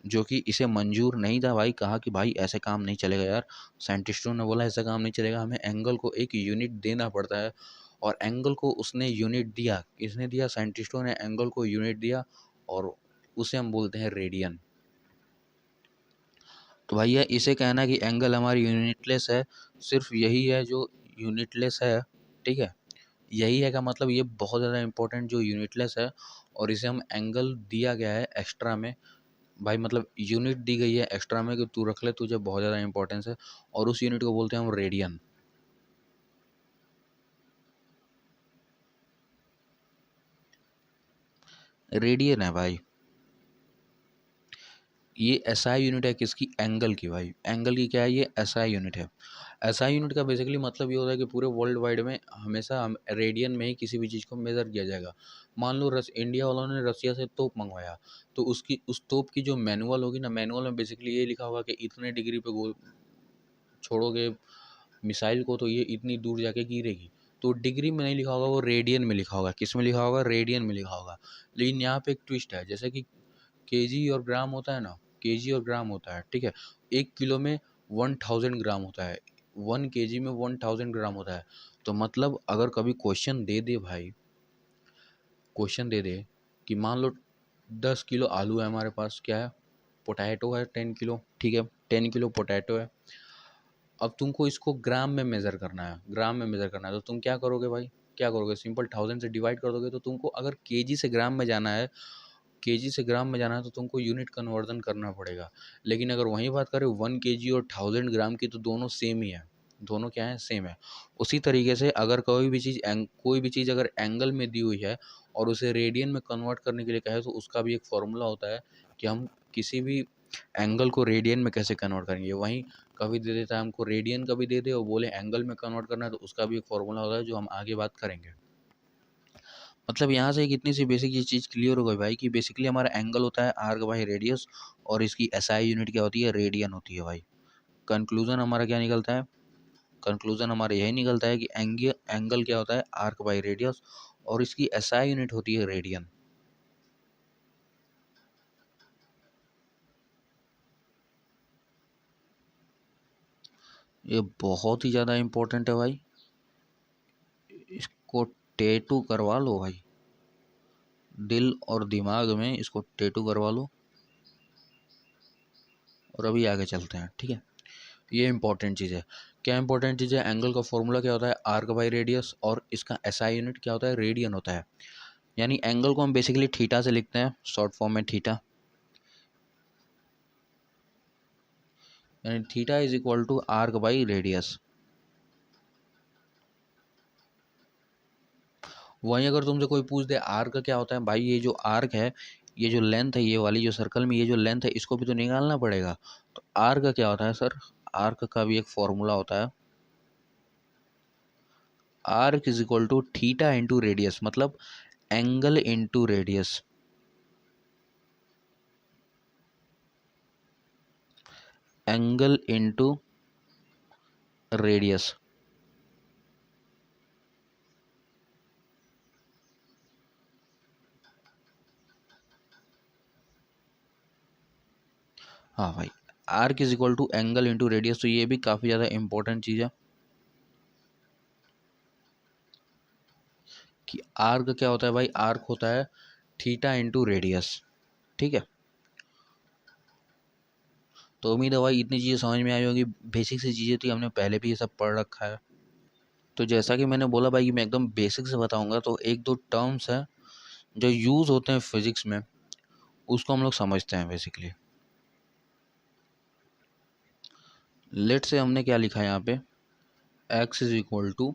जो कि इसे मंजूर नहीं था भाई। कहा कि भाई ऐसे काम नहीं चलेगा यार, साइंटिस्टों ने बोला ऐसा काम नहीं चलेगा, हमें एंगल को एक यूनिट देना पड़ता है। और एंगल को उसने यूनिट दिया, किसने दिया, साइंटिस्टों ने एंगल को यूनिट दिया, और उसे हम बोलते हैं रेडियन। तो भैया इसे कहना कि एंगल हमारी यूनिटलेस है, सिर्फ यही है जो यूनिटलेस है, ठीक है। यही है का मतलब ये बहुत ज़्यादा इंपॉर्टेंट जो यूनिटलेस है, और इसे हम एंगल दिया गया है एक्स्ट्रा में। भाई मतलब यूनिट दी गई है एक्स्ट्रा में कि तू रख ले, तुझे बहुत ज़्यादा इंपॉर्टेंस है, और उस यूनिट को बोलते हैं हम रेडियन। रेडियन है भाई। ये एसआई यूनिट है किसकी, एंगल की। भाई एंगल की क्या है, ये एसआई यूनिट है। एसआई यूनिट का बेसिकली मतलब ये होता है कि पूरे वर्ल्ड वाइड में हमेशा हम रेडियन में ही किसी भी चीज़ को मेज़र किया जाएगा। मान लो इंडिया वालों ने रसिया से तोप मंगवाया, तो उसकी उस तोप की जो मैनुअल होगी ना, मैनुअल में बेसिकली ये लिखा होगा कि इतने डिग्री पे गोल छोड़ोगे मिसाइल को तो ये इतनी दूर जाके गिरेगी। तो डिग्री में नहीं लिखा होगा, वो रेडियन में लिखा होगा। किस में लिखा होगा, रेडियन में लिखा होगा। लेकिन यहाँ पे एक ट्विस्ट है, जैसे कि केजी और ग्राम होता है ना, केजी और ग्राम होता है, ठीक है। 1 किलो में 1000 ग्राम होता है, 1 केजी में 1000 ग्राम होता है। तो मतलब अगर कभी क्वेश्चन दे दे भाई, क्वेश्चन दे दे कि मान लो 10 किलो आलू है हमारे पास, क्या है, पोटैटो है 10 किलो, ठीक है, 10 किलो पोटैटो है। अब तुमको इसको ग्राम में मेज़र करना है, ग्राम में मेज़र करना है, तो तुम क्या करोगे भाई, क्या करोगे, सिंपल 1000 से डिवाइड कर दोगे। तो तुमको अगर केजी से ग्राम में जाना है, केजी से ग्राम में जाना है, तो तुमको यूनिट कन्वर्जन करना पड़ेगा। लेकिन अगर वहीं बात करें 1 केजी और 1000 ग्राम की, तो दोनों सेम ही है, दोनों क्या है, सेम है। उसी तरीके से अगर कोई भी चीज़ अगर एंगल में दी हुई है और उसे रेडियन में कन्वर्ट करने के लिए कहे, तो उसका भी एक फॉर्मूला होता है कि हम किसी भी एंगल को रेडियन में कैसे कन्वर्ट करेंगे। वहीं कभी दे देता है हमको रेडियन, कभी दे दे और बोले एंगल में कन्वर्ट करना है, तो उसका भी एक फॉर्मूला होता है जो हम आगे बात करेंगे। मतलब यहाँ से एक इतनी सी बेसिक ये चीज़ क्लियर हो गई भाई कि बेसिकली हमारा एंगल होता है आर्क बाई रेडियस, और इसकी एसआई यूनिट क्या होती है, रेडियन होती है भाई। कंक्लूजन हमारा क्या निकलता है, कंक्लूजन हमारा यही निकलता है कि एंगल क्या होता है, आर्क बाई रेडियस, और इसकी एसआई यूनिट होती है रेडियन। ये बहुत ही ज़्यादा इम्पोर्टेंट है भाई, इसको टेटू करवा लो भाई। दिल और दिमाग में इसको टैटू करवा लो और अभी आगे चलते हैं, ठीक है। ये इंपॉर्टेंट चीज़ है। क्या इंपॉर्टेंट चीज़ है? एंगल का फॉर्मूला क्या होता है? आर्क बाई रेडियस, और इसका एसआई यूनिट क्या होता है? रेडियन होता है। यानी एंगल को हम बेसिकली थीटा से लिखते हैं, शॉर्ट फॉर्म में थीटा, यानी theta is equal to arc by radius. वहीं अगर तुमसे कोई पूछ दे आर्क क्या होता है, भाई ये जो आर्क है, ये जो लेंथ है, ये वाली जो सर्कल में ये जो लेंथ है, इसको भी तो निकालना पड़ेगा। तो आर्क क्या होता है सर? आर्क का भी एक फॉर्मूला होता है, arc is equal to theta into radius, मतलब angle into radius. Angle into radius. हाँ भाई, arc is equal to angle into radius, तो ये भी काफ़ी ज़्यादा इंपॉर्टेंट चीज़ है कि आर्क क्या होता है भाई? आर्क होता है थीटा इंटू रेडियस, ठीक है। तो उम्मीद है भाई इतनी चीज़ें समझ में आई होगी। बेसिक सी चीज़ें थी, हमने पहले भी ये सब पढ़ रखा है। तो जैसा कि मैंने बोला भाई कि मैं एकदम बेसिक से बताऊंगा, तो एक दो टर्म्स हैं जो यूज़ होते हैं फिजिक्स में, उसको हम लोग समझते हैं बेसिकली। लेट से हमने क्या लिखा है यहाँ पे? X is equal to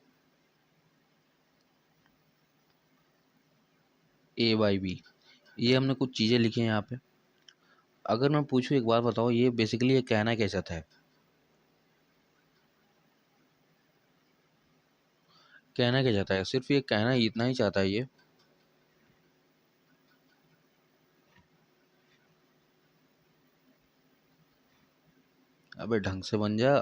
a by b, ये हमने कुछ चीज़ें लिखी हैं यहाँ पे। अगर मैं पूछूँ एक बार बताओ, ये बेसिकली ये कहना क्या चाहता है? कहना क्या चाहता है? सिर्फ ये कहना इतना ही चाहता है ये, अबे ढंग से बन जा।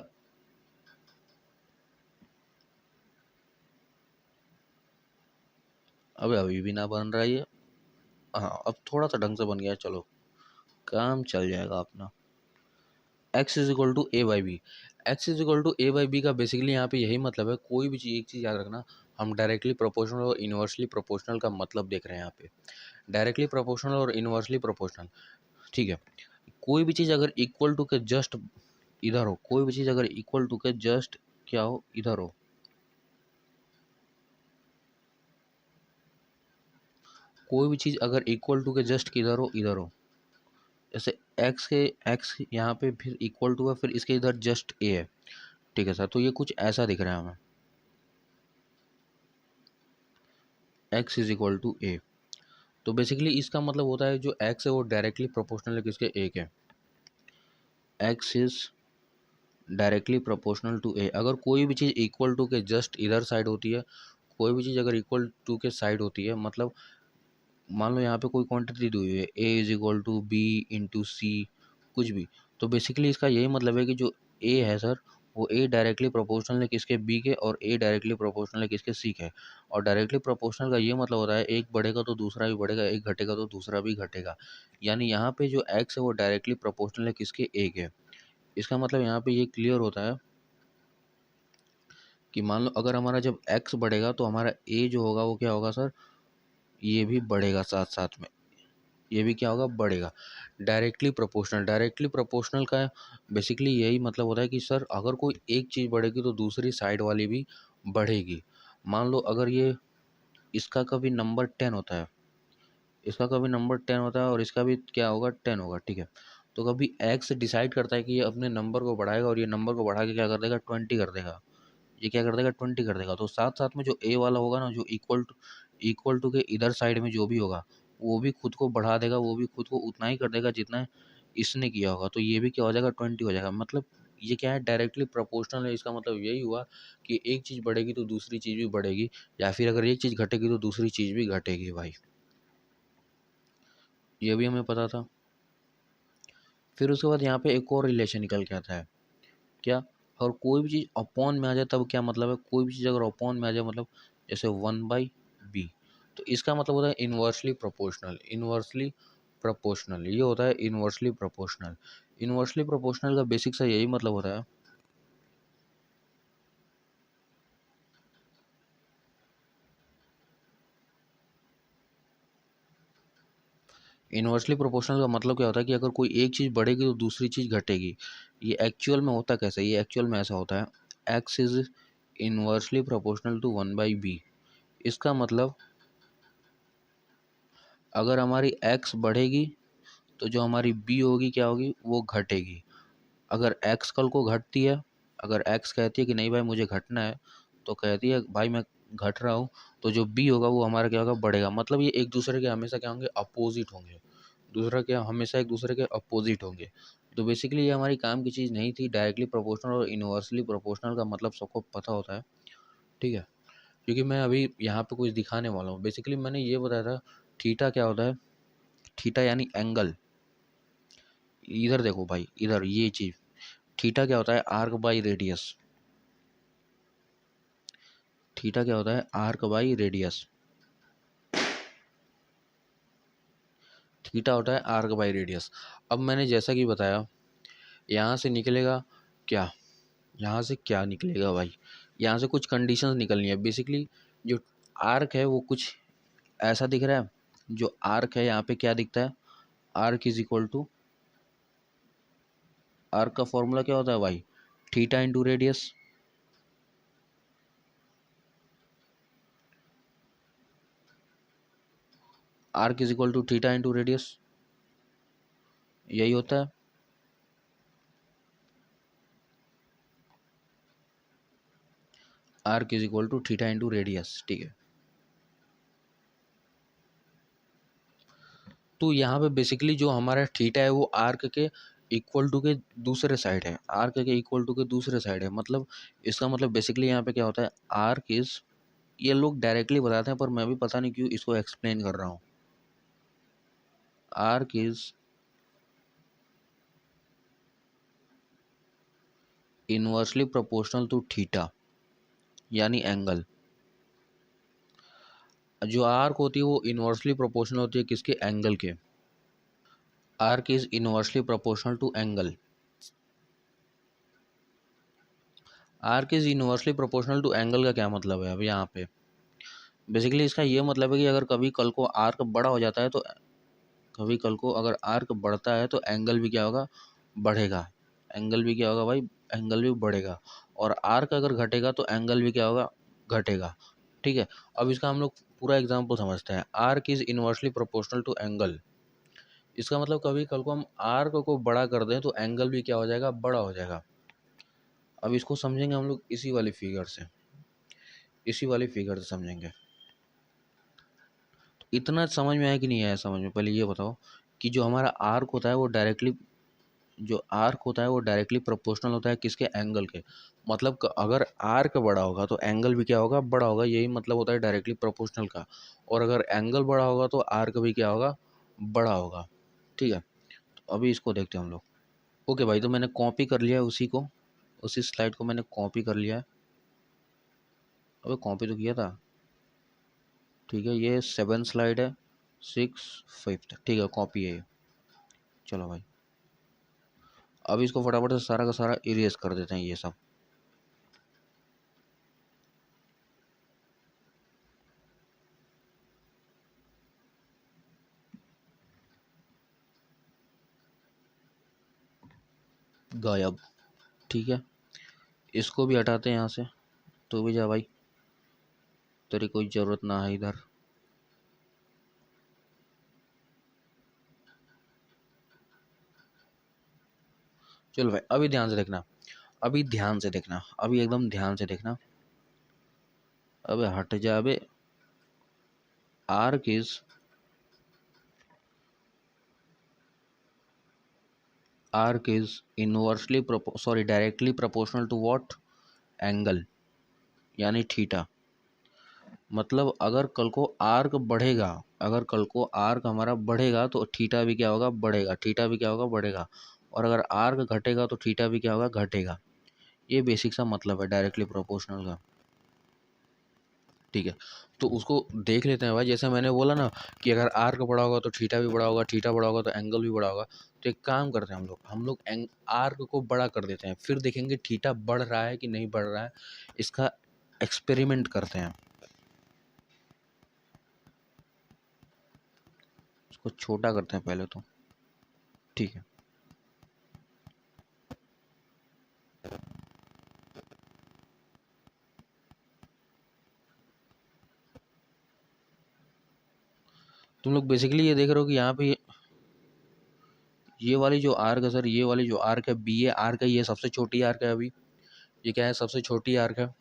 अबे अभी भी ना बन रहा है ये। हाँ, अब थोड़ा सा ढंग से बन गया, चलो काम चल जाएगा अपना। X is equal to a by b. X is equal to a by b का बेसिकली यहाँ पे यही मतलब है। कोई भी चीज़, एक चीज़ याद रखना, हम डायरेक्टली प्रोपोर्शनल और इन्वर्सली प्रोपोर्शनल का मतलब देख रहे हैं यहाँ पे। डायरेक्टली प्रोपोर्शनल और इन्वर्सली प्रोपोर्शनल, ठीक है। कोई भी चीज़ अगर इक्वल टू के जस्ट इधर हो, कोई भी चीज़ अगर इक्वल टू के जस्ट क्या हो, इधर हो, कोई भी चीज़ अगर इक्वल टू के जस्ट किधर हो, इधर हो, जैसे एक्स यहाँ पे फिर इक्वल टू है, फिर इसके इधर जस्ट ए है, ठीक है सर। तो ये कुछ ऐसा दिख रहा है हमें, एक्स इज इक्वल टू ए। तो बेसिकली इसका मतलब होता है जो एक्स है वो डायरेक्टली प्रोपोर्शनल है किसके? ए के। X is directly proportional to A. अगर कोई भी चीज़ इक्वल टू के जस्ट इधर साइड होती है, कोई भी चीज़ अगर इक्वल टू के साइड होती है, मतलब मान लो यहाँ पे कोई क्वांटिटी दी हुई है, A is equal to B into C, कुछ भी, तो बेसिकली इसका यही मतलब है कि जो ए है सर, वो ए डायरेक्टली प्रोपोर्शनल है किसके? बी के, और ए डायरेक्टली प्रोपोर्शनल है किसके? सी के। और डायरेक्टली प्रोपोर्शनल का ये मतलब होता है एक बढ़ेगा तो दूसरा भी बढ़ेगा, एक घटेगा तो दूसरा भी घटेगा। यानी यहाँ पे जो एक्स है वो डायरेक्टली प्रोपोर्शनल है किसके? ए के। इसका मतलब यहाँ पे ये क्लियर होता है कि मान लो अगर हमारा जब एक्स बढ़ेगा तो हमारा ए जो होगा वो क्या होगा सर? ये भी बढ़ेगा साथ साथ में, ये भी क्या होगा? बढ़ेगा। डायरेक्टली प्रोपोर्शनल, डायरेक्टली प्रोपोर्शनल का बेसिकली यही मतलब होता है कि सर अगर कोई एक चीज़ बढ़ेगी तो दूसरी साइड वाली भी बढ़ेगी। मान लो अगर ये इसका कभी नंबर 10 होता है, इसका कभी नंबर 10 होता है और इसका भी क्या होगा? 10 होगा, ठीक है। तो कभी एक्स डिसाइड करता है कि ये अपने नंबर को बढ़ाएगा और ये नंबर को बढ़ा के क्या कर देगा? 20 कर देगा। ये क्या कर देगा? 20 कर देगा। तो साथ साथ में जो ए वाला होगा ना, जो इक्वल टू के इधर साइड में जो भी होगा, वो भी खुद को बढ़ा देगा, वो भी खुद को उतना ही कर देगा जितना इसने किया होगा। तो ये भी क्या हो जाएगा? 20 हो जाएगा। मतलब ये क्या है? डायरेक्टली प्रोपोर्शनल है। इसका मतलब यही हुआ कि एक चीज़ बढ़ेगी तो दूसरी चीज़ भी बढ़ेगी, या फिर अगर एक चीज़ घटेगी तो दूसरी चीज़ भी घटेगी भाई। ये भी हमें पता था। फिर उसके बाद यहाँ पे एक और रिलेशन निकल के आता है, क्या? और कोई भी चीज़ अपॉन में आ जाए तब क्या मतलब है? कोई भी चीज़ अगर अपॉन में आ जाए, मतलब जैसे 1/b, तो इसका मतलब होता है इन्वर्सली प्रोपोर्शनल। इन्वर्सली प्रोपोर्शनल ये होता है इन्वर्सली प्रोपोर्शनल। इन्वर्सली प्रोपोर्शनल का बेसिक सा यही मतलब होता है इन्वर्सली प्रोपोर्शनल का मतलब क्या होता है कि अगर कोई एक चीज़ बढ़ेगी तो दूसरी चीज़ घटेगी। ये एक्चुअल में होता कैसे, ये एक्चुअल में ऐसा होता है, x is inversely proportional to 1/b। इसका मतलब अगर हमारी एक्स बढ़ेगी तो जो हमारी बी होगी क्या होगी, वो घटेगी। अगर एक्स कल को घटती है, अगर एक्स कहती है कि नहीं भाई मुझे घटना है, तो कहती है भाई मैं घट रहा हूँ, तो जो बी होगा वो हमारा क्या होगा, बढ़ेगा। मतलब ये एक दूसरे के हमेशा क्या होंगे, अपोजिट होंगे। दूसरा क्या, हमेशा एक दूसरे के अपोजिट होंगे। तो बेसिकली ये हमारी काम की चीज़ नहीं थी। डायरेक्टली प्रोपोर्शनल और इन्वर्सली प्रोपोर्शनल का मतलब सबको पता होता है, ठीक है। क्योंकि मैं अभी यहाँ पे कुछ दिखाने वाला हूँ। बेसिकली मैंने ये बताया था थीटा क्या होता है। थीटा यानी एंगल। इधर देखो भाई, इधर ये चीज़, थीटा क्या होता है, आर्क बाई रेडियस। थीटा क्या होता है, आर्क बाई रेडियस। थीटा होता है आर्क बाई रेडियस। अब मैंने जैसा कि बताया, यहाँ से निकलेगा क्या, यहाँ से क्या निकलेगा भाई, यहाँ से कुछ कंडीशंस निकलनी है। बेसिकली जो आर्क है वो कुछ ऐसा दिख रहा है। जो आर्क है यहाँ पे क्या दिखता है, arc is equal to, arc का फॉर्मूला क्या होता है भाई, theta into radius. Arc is equal to theta into radius, यही होता है। Arc is equal to theta into radius, ठीक है। तो यहाँ पे बेसिकली जो हमारा थीटा है वो आर्क के इक्वल टू के दूसरे साइड है, आर्क के इक्वल टू के दूसरे साइड है। मतलब इसका मतलब बेसिकली यहाँ पे क्या होता है, आर्क इज, ये लोग डायरेक्टली बताते हैं पर मैं भी पता नहीं क्यों इसको एक्सप्लेन कर रहा हूँ। Arc is inversely proportional to theta, यानी एंगल। जो आर्क होती है वो इनवर्सली प्रोपोर्शनल होती है किसके, एंगल के। Arc is inversely proportional to angle. Arc is inversely proportional to angle का क्या मतलब है अब यहाँ पे, बेसिकली इसका ये मतलब है कि अगर कभी कल को आर्क बड़ा हो जाता है तो, कभी कल को अगर आर्क बढ़ता है तो एंगल भी क्या होगा, बढ़ेगा। एंगल भी क्या होगा भाई, एंगल भी बढ़ेगा। और आर्क अगर घटेगा तो एंगल भी क्या होगा, घटेगा, ठीक है। अब इसका हम लोग पूरा एग्जांपल समझते हैं। Arc is inversely proportional to angle. इसका मतलब कभी कल को हम आर्क को बड़ा कर दें तो एंगल भी क्या हो जाएगा, बड़ा हो जाएगा। अब इसको समझेंगे हम लोग इसी वाली फिगर से, इसी वाली फिगर से समझेंगे। इतना समझ में आया कि नहीं आया समझ में, पहले ये बताओ कि जो हमारा आर्क होता है वो डायरेक्टली, जो आर्क होता है वो डायरेक्टली प्रोपोर्शनल होता है किसके, एंगल के। मतलब अगर आर्क बड़ा होगा तो एंगल भी क्या होगा, बड़ा होगा। यही मतलब होता है डायरेक्टली प्रोपोर्शनल का। और अगर एंगल बड़ा होगा तो आर्क भी क्या होगा, बड़ा होगा, ठीक है। तो अभी इसको देखते हैं हम लोग। ओके भाई, तो मैंने कॉपी कर लिया है उसी को, उसी स्लाइड को मैंने कॉपी कर लिया है। अबे कॉपी तो किया था, ठीक है। ये 7 स्लाइड है, 6 5, ठीक है, कॉपी है ये। चलो भाई, अब इसको फटाफट से सारा का सारा इरेज कर देते हैं ये सब। गायब, ठीक है। इसको भी हटाते हैं यहाँ से। तो भी जा भाई, तेरी कोई ज़रूरत ना है इधर। चलो भाई, अभी ध्यान से देखना, अभी ध्यान से देखना, अभी एकदम ध्यान से देखना। अबे हट जा अबे। Arc is, arc is inversely sorry directly proportional to what, angle, यानी थीटा। मतलब अगर कल को आर्क बढ़ेगा, अगर कल को आर्क हमारा बढ़ेगा तो थीटा भी क्या होगा, बढ़ेगा। थीटा भी क्या होगा, बढ़ेगा। और अगर आर्क घटेगा तो थीटा भी क्या होगा, घटेगा। ये बेसिक सा मतलब है डायरेक्टली प्रोपोर्शनल का, ठीक है। तो उसको देख लेते हैं भाई। जैसे मैंने बोला ना कि अगर आर्क बड़ा होगा तो थीटा भी बड़ा होगा, थीटा बड़ा होगा तो एंगल भी बड़ा होगा। तो एक काम करते हैं हम लोग आर्क को बड़ा कर देते हैं, फिर देखेंगे थीटा बढ़ रहा है कि नहीं बढ़ रहा है। इसका एक्सपेरिमेंट करते हैं। इसको छोटा करते हैं पहले तो, ठीक है। तुम लोग बेसिकली ये देख रहे हो कि यहाँ पे ये वाली जो आर्क है सर, ये वाली जो आर्क है बी ए आर्क है, ये सबसे छोटी आर्क है अभी। ये क्या है, सबसे छोटी आर्क है,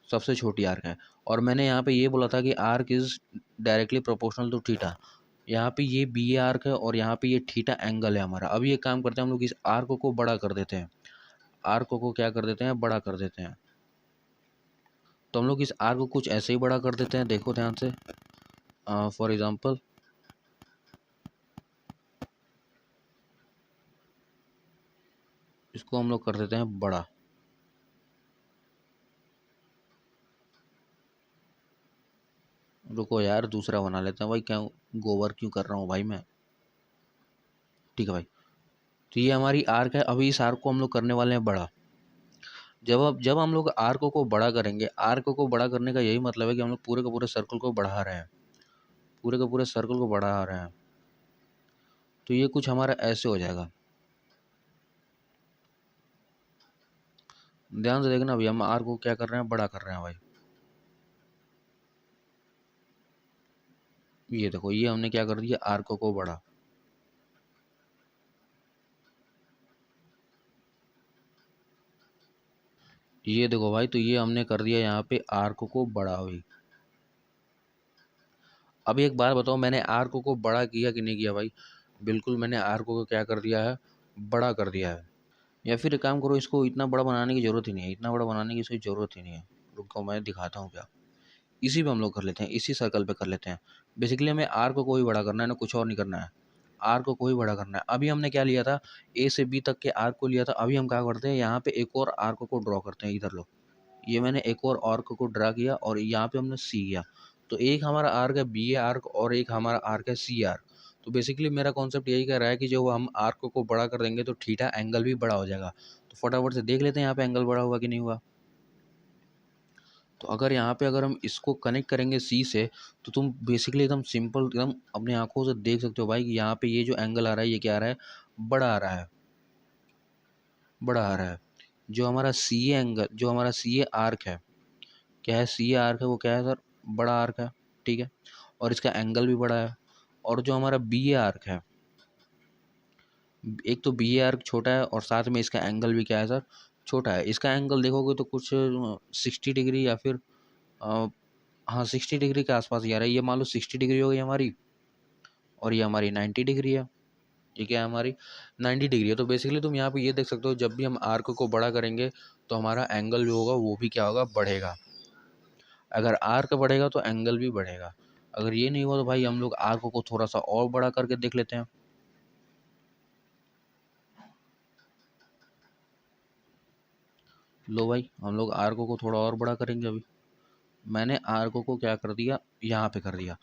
सबसे छोटी आर्क है। और मैंने यहाँ पे ये बोला था कि arc is directly proportional to theta. यहाँ पे ये बी ए आर्क है और यहाँ पे ये थीटा एंगल है हमारा। अभी एक काम करते हैं हम लोग, इस आर्क को बड़ा कर देते हैं, आर्क को क्या कर देते हैं, बड़ा कर देते हैं। तो हम लोग इस आर्क को कुछ ऐसे ही बड़ा कर देते हैं, देखो ध्यान से। फॉर एग्जाम्पल इसको हम लोग कर देते हैं बड़ा। रुको यार, दूसरा बना लेते हैं भाई, क्या गोबर क्यों कर रहा हूँ भाई मैं। ठीक है भाई, तो ये हमारी आर्क है। अभी इस आर्क को हम लोग करने वाले हैं बड़ा। जब हम लोग आर्क को बड़ा करेंगे, आर्क को बड़ा करने का यही मतलब है कि हम लोग पूरे के पूरे सर्कल को बढ़ा रहे हैं, पूरे के पूरे सर्कल को बढ़ा रहे हैं। तो ये कुछ हमारा ऐसे हो जाएगा, ध्यान से देखना अभी हम आर्क को क्या कर रहे हैं, बड़ा कर रहे हैं भाई। ये देखो, ये हमने क्या कर दिया, आर्क को बड़ा। ये देखो भाई, तो ये हमने कर दिया यहाँ पे आर्क को बड़ा हुई। अभी एक बात बताओ, मैंने आर्क को बड़ा किया कि नहीं किया भाई? बिल्कुल मैंने आर्क को क्या कर दिया है, बड़ा कर दिया है। या फिर एक काम करो, इसको इतना बड़ा बनाने की जरूरत ही नहीं है, इतना बड़ा बनाने की इसकी जरूरत ही नहीं है। रुको मैं दिखाता हूँ क्या। इसी पे हम लोग कर लेते हैं, इसी सर्कल पे कर लेते हैं। बेसिकली हमें आर्क को ही बड़ा करना है ना, कुछ और नहीं करना है। आर्क को ही बड़ा करना है। अभी हमने क्या लिया था, ए से बी तक के आर्क को लिया था। अभी हम क्या करते हैं, यहाँ पे एक और आर्क को ड्रॉ करते हैं। इधर लो, ये मैंने एक और आर्क को ड्रा किया और यहाँ पे हमने सी किया। तो एक हमारा आर्क है बी ए आर्क और एक हमारा आर्क है सी आर्क। तो बेसिकली मेरा कॉन्सेप्ट यही कह रहा है कि जो हम आर्क को बड़ा कर देंगे तो थीटा एंगल भी बड़ा हो जाएगा। तो फटाफट से देख लेते हैं यहाँ पे एंगल बड़ा हुआ कि नहीं हुआ। तो अगर यहाँ पे अगर हम इसको कनेक्ट करेंगे सी से, तो तुम बेसिकली एकदम सिंपल, एकदम अपनी आंखों से देख सकते हो भाई कि यहाँ पे ये जो एंगल आ रहा है ये क्या आ रहा है, बड़ा आ रहा है, बड़ा आ रहा है। जो हमारा सी ए एंगल, जो हमारा सी ए आर्क है, क्या है, सी ए आर्क है, वो क्या है सर, बड़ा आर्क है, ठीक है। और इसका एंगल भी बड़ा है। और जो हमारा बी ए आर्क है, एक तो बी ए आर्क छोटा है और साथ में इसका एंगल भी क्या है सर, छोटा है। इसका एंगल देखोगे तो कुछ 60 डिग्री या फिर हाँ 60 डिग्री के आसपास ही आ रहा है। ये मान लो 60 डिग्री हो गई हमारी, और ये हमारी 90 डिग्री है। ये क्या है, हमारी 90 डिग्री है। तो बेसिकली तुम यहाँ पे ये देख सकते हो, जब भी हम आर्क को बड़ा करेंगे तो हमारा एंगल जो होगा वो भी क्या होगा, बढ़ेगा। अगर आर्क बढ़ेगा तो एंगल भी बढ़ेगा। अगर ये नहीं हुआ तो भाई हम लोग आर्क को थोड़ा सा और बड़ा करके देख लेते हैं। लो भाई, हम लोग आर्क को थोड़ा और बड़ा करेंगे। अभी मैंने आर्क को क्या कर दिया, यहाँ पे कर दिया।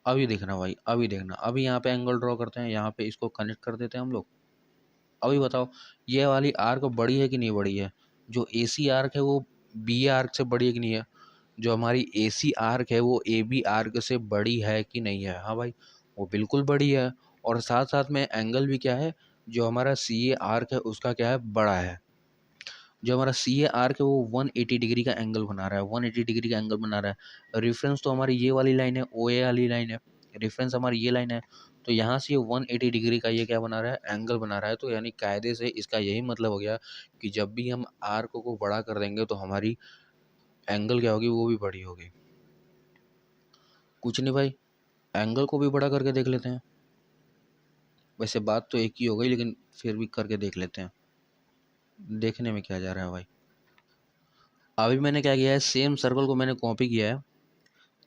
अभी देखना भाई, अभी देखना, अभी यहाँ पे एंगल ड्रॉ करते हैं, यहाँ पे इसको कनेक्ट कर देते हैं हम लोग। अभी बताओ, ये वाली आर्क बड़ी है कि नहीं बड़ी है? जो ए सी आर्क है वो बी आर्क से बड़ी है कि नहीं है? जो हमारी ए सी आर्क है वो ए बी आर्क से बड़ी है कि नहीं है? हाँ भाई, वो बिल्कुल बड़ी है। और साथ साथ में एंगल भी क्या है, जो हमारा सी ए आर्क है उसका क्या है, बड़ा है। जो हमारा सी ए आर्क है वो 180 डिग्री का एंगल बना रहा है, 180 डिग्री का एंगल बना रहा है। रेफरेंस तो हमारी ये वाली लाइन है, ओ ए वाली लाइन है, रेफरेंस हमारी ये लाइन है। तो यहाँ से ये 180 डिग्री का ये क्या बना रहा है, एंगल बना रहा है। तो यानी कायदे से इसका यही मतलब हो गया कि जब भी हम आर्क को बड़ा कर देंगे तो हमारी एंगल क्या होगी, वो भी बड़ी होगी। कुछ नहीं भाई, एंगल को भी बड़ा करके देख लेते हैं। वैसे बात तो एक ही हो गई, लेकिन फिर भी करके देख लेते हैं, देखने में क्या जा रहा है भाई। अभी मैंने क्या किया है, सेम सर्कल को मैंने कॉपी किया है,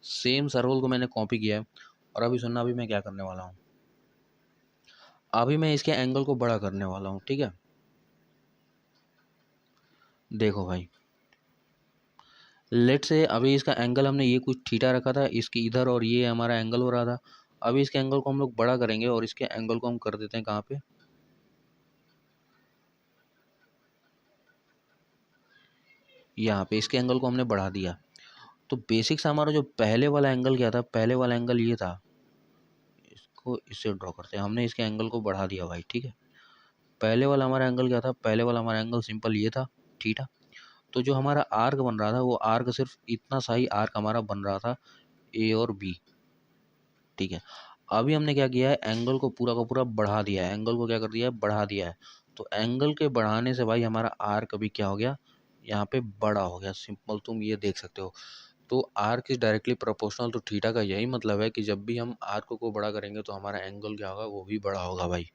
सेम सर्कल को मैंने कॉपी किया है। और अभी सुनना, अभी मैं क्या करने वाला हूँ, अभी मैं इसके एंगल को बड़ा करने वाला हूँ, ठीक है। देखो भाई, लेट से अभी इसका एंगल हमने ये कुछ थीटा रखा था इसके इधर, और ये हमारा एंगल हो रहा था। अभी इसके एंगल को हम लोग बड़ा करेंगे और इसके एंगल को हम कर देते हैं कहाँ पे, यहाँ पे। इसके एंगल को हमने बढ़ा दिया। तो बेसिक से हमारा जो पहले वाला एंगल क्या था, पहले वाला एंगल ये था, को इससे ड्रॉ करते हैं। हमने इसके एंगल को बढ़ा दिया भाई, ठीक है। पहले वाला हमारा एंगल क्या था, पहले वाला हमारा एंगल सिंपल ये था, थीटा। तो जो हमारा आर्क बन रहा था वो आर्क सिर्फ इतना सा ही आर्क हमारा बन रहा था, ए और बी, ठीक है। अभी हमने क्या किया है, एंगल को पूरा का पूरा बढ़ा दिया है, एंगल को क्या कर दिया है, बढ़ा दिया है। तो एंगल के बढ़ाने से भाई हमारा आर्क अभी क्या हो गया, यहाँ पे बड़ा हो गया, सिंपल तुम ये देख सकते हो। तो arc is directly proportional to theta का यही मतलब है कि जब भी हम आर्क को बड़ा करेंगे तो हमारा एंगल क्या होगा, वो भी बड़ा होगा भाई।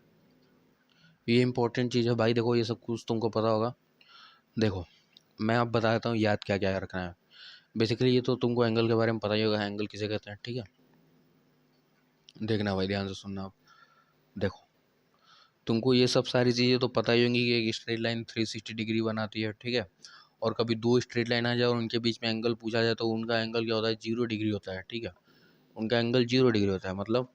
ये इंपॉर्टेंट चीज़ है भाई, देखो ये सब कुछ तुमको पता होगा। देखो मैं आप बता देता हूँ याद क्या क्या रखना है। बेसिकली ये तो तुमको एंगल के बारे में पता ही होगा, एंगल किसे कहते हैं, ठीक है। देखना भाई, ध्यान से सुनना आप। देखो तुमको ये सब सारी चीज़ें तो पता ही होंगी कि एक स्ट्रेट लाइन 360 डिग्री बनाती है, ठीक है। और कभी दो स्ट्रेट लाइन आ जाए और उनके बीच में एंगल पूछा जाए तो उनका एंगल क्या होता है, 0 डिग्री होता है, ठीक है। उनका एंगल 0 डिग्री होता है। मतलब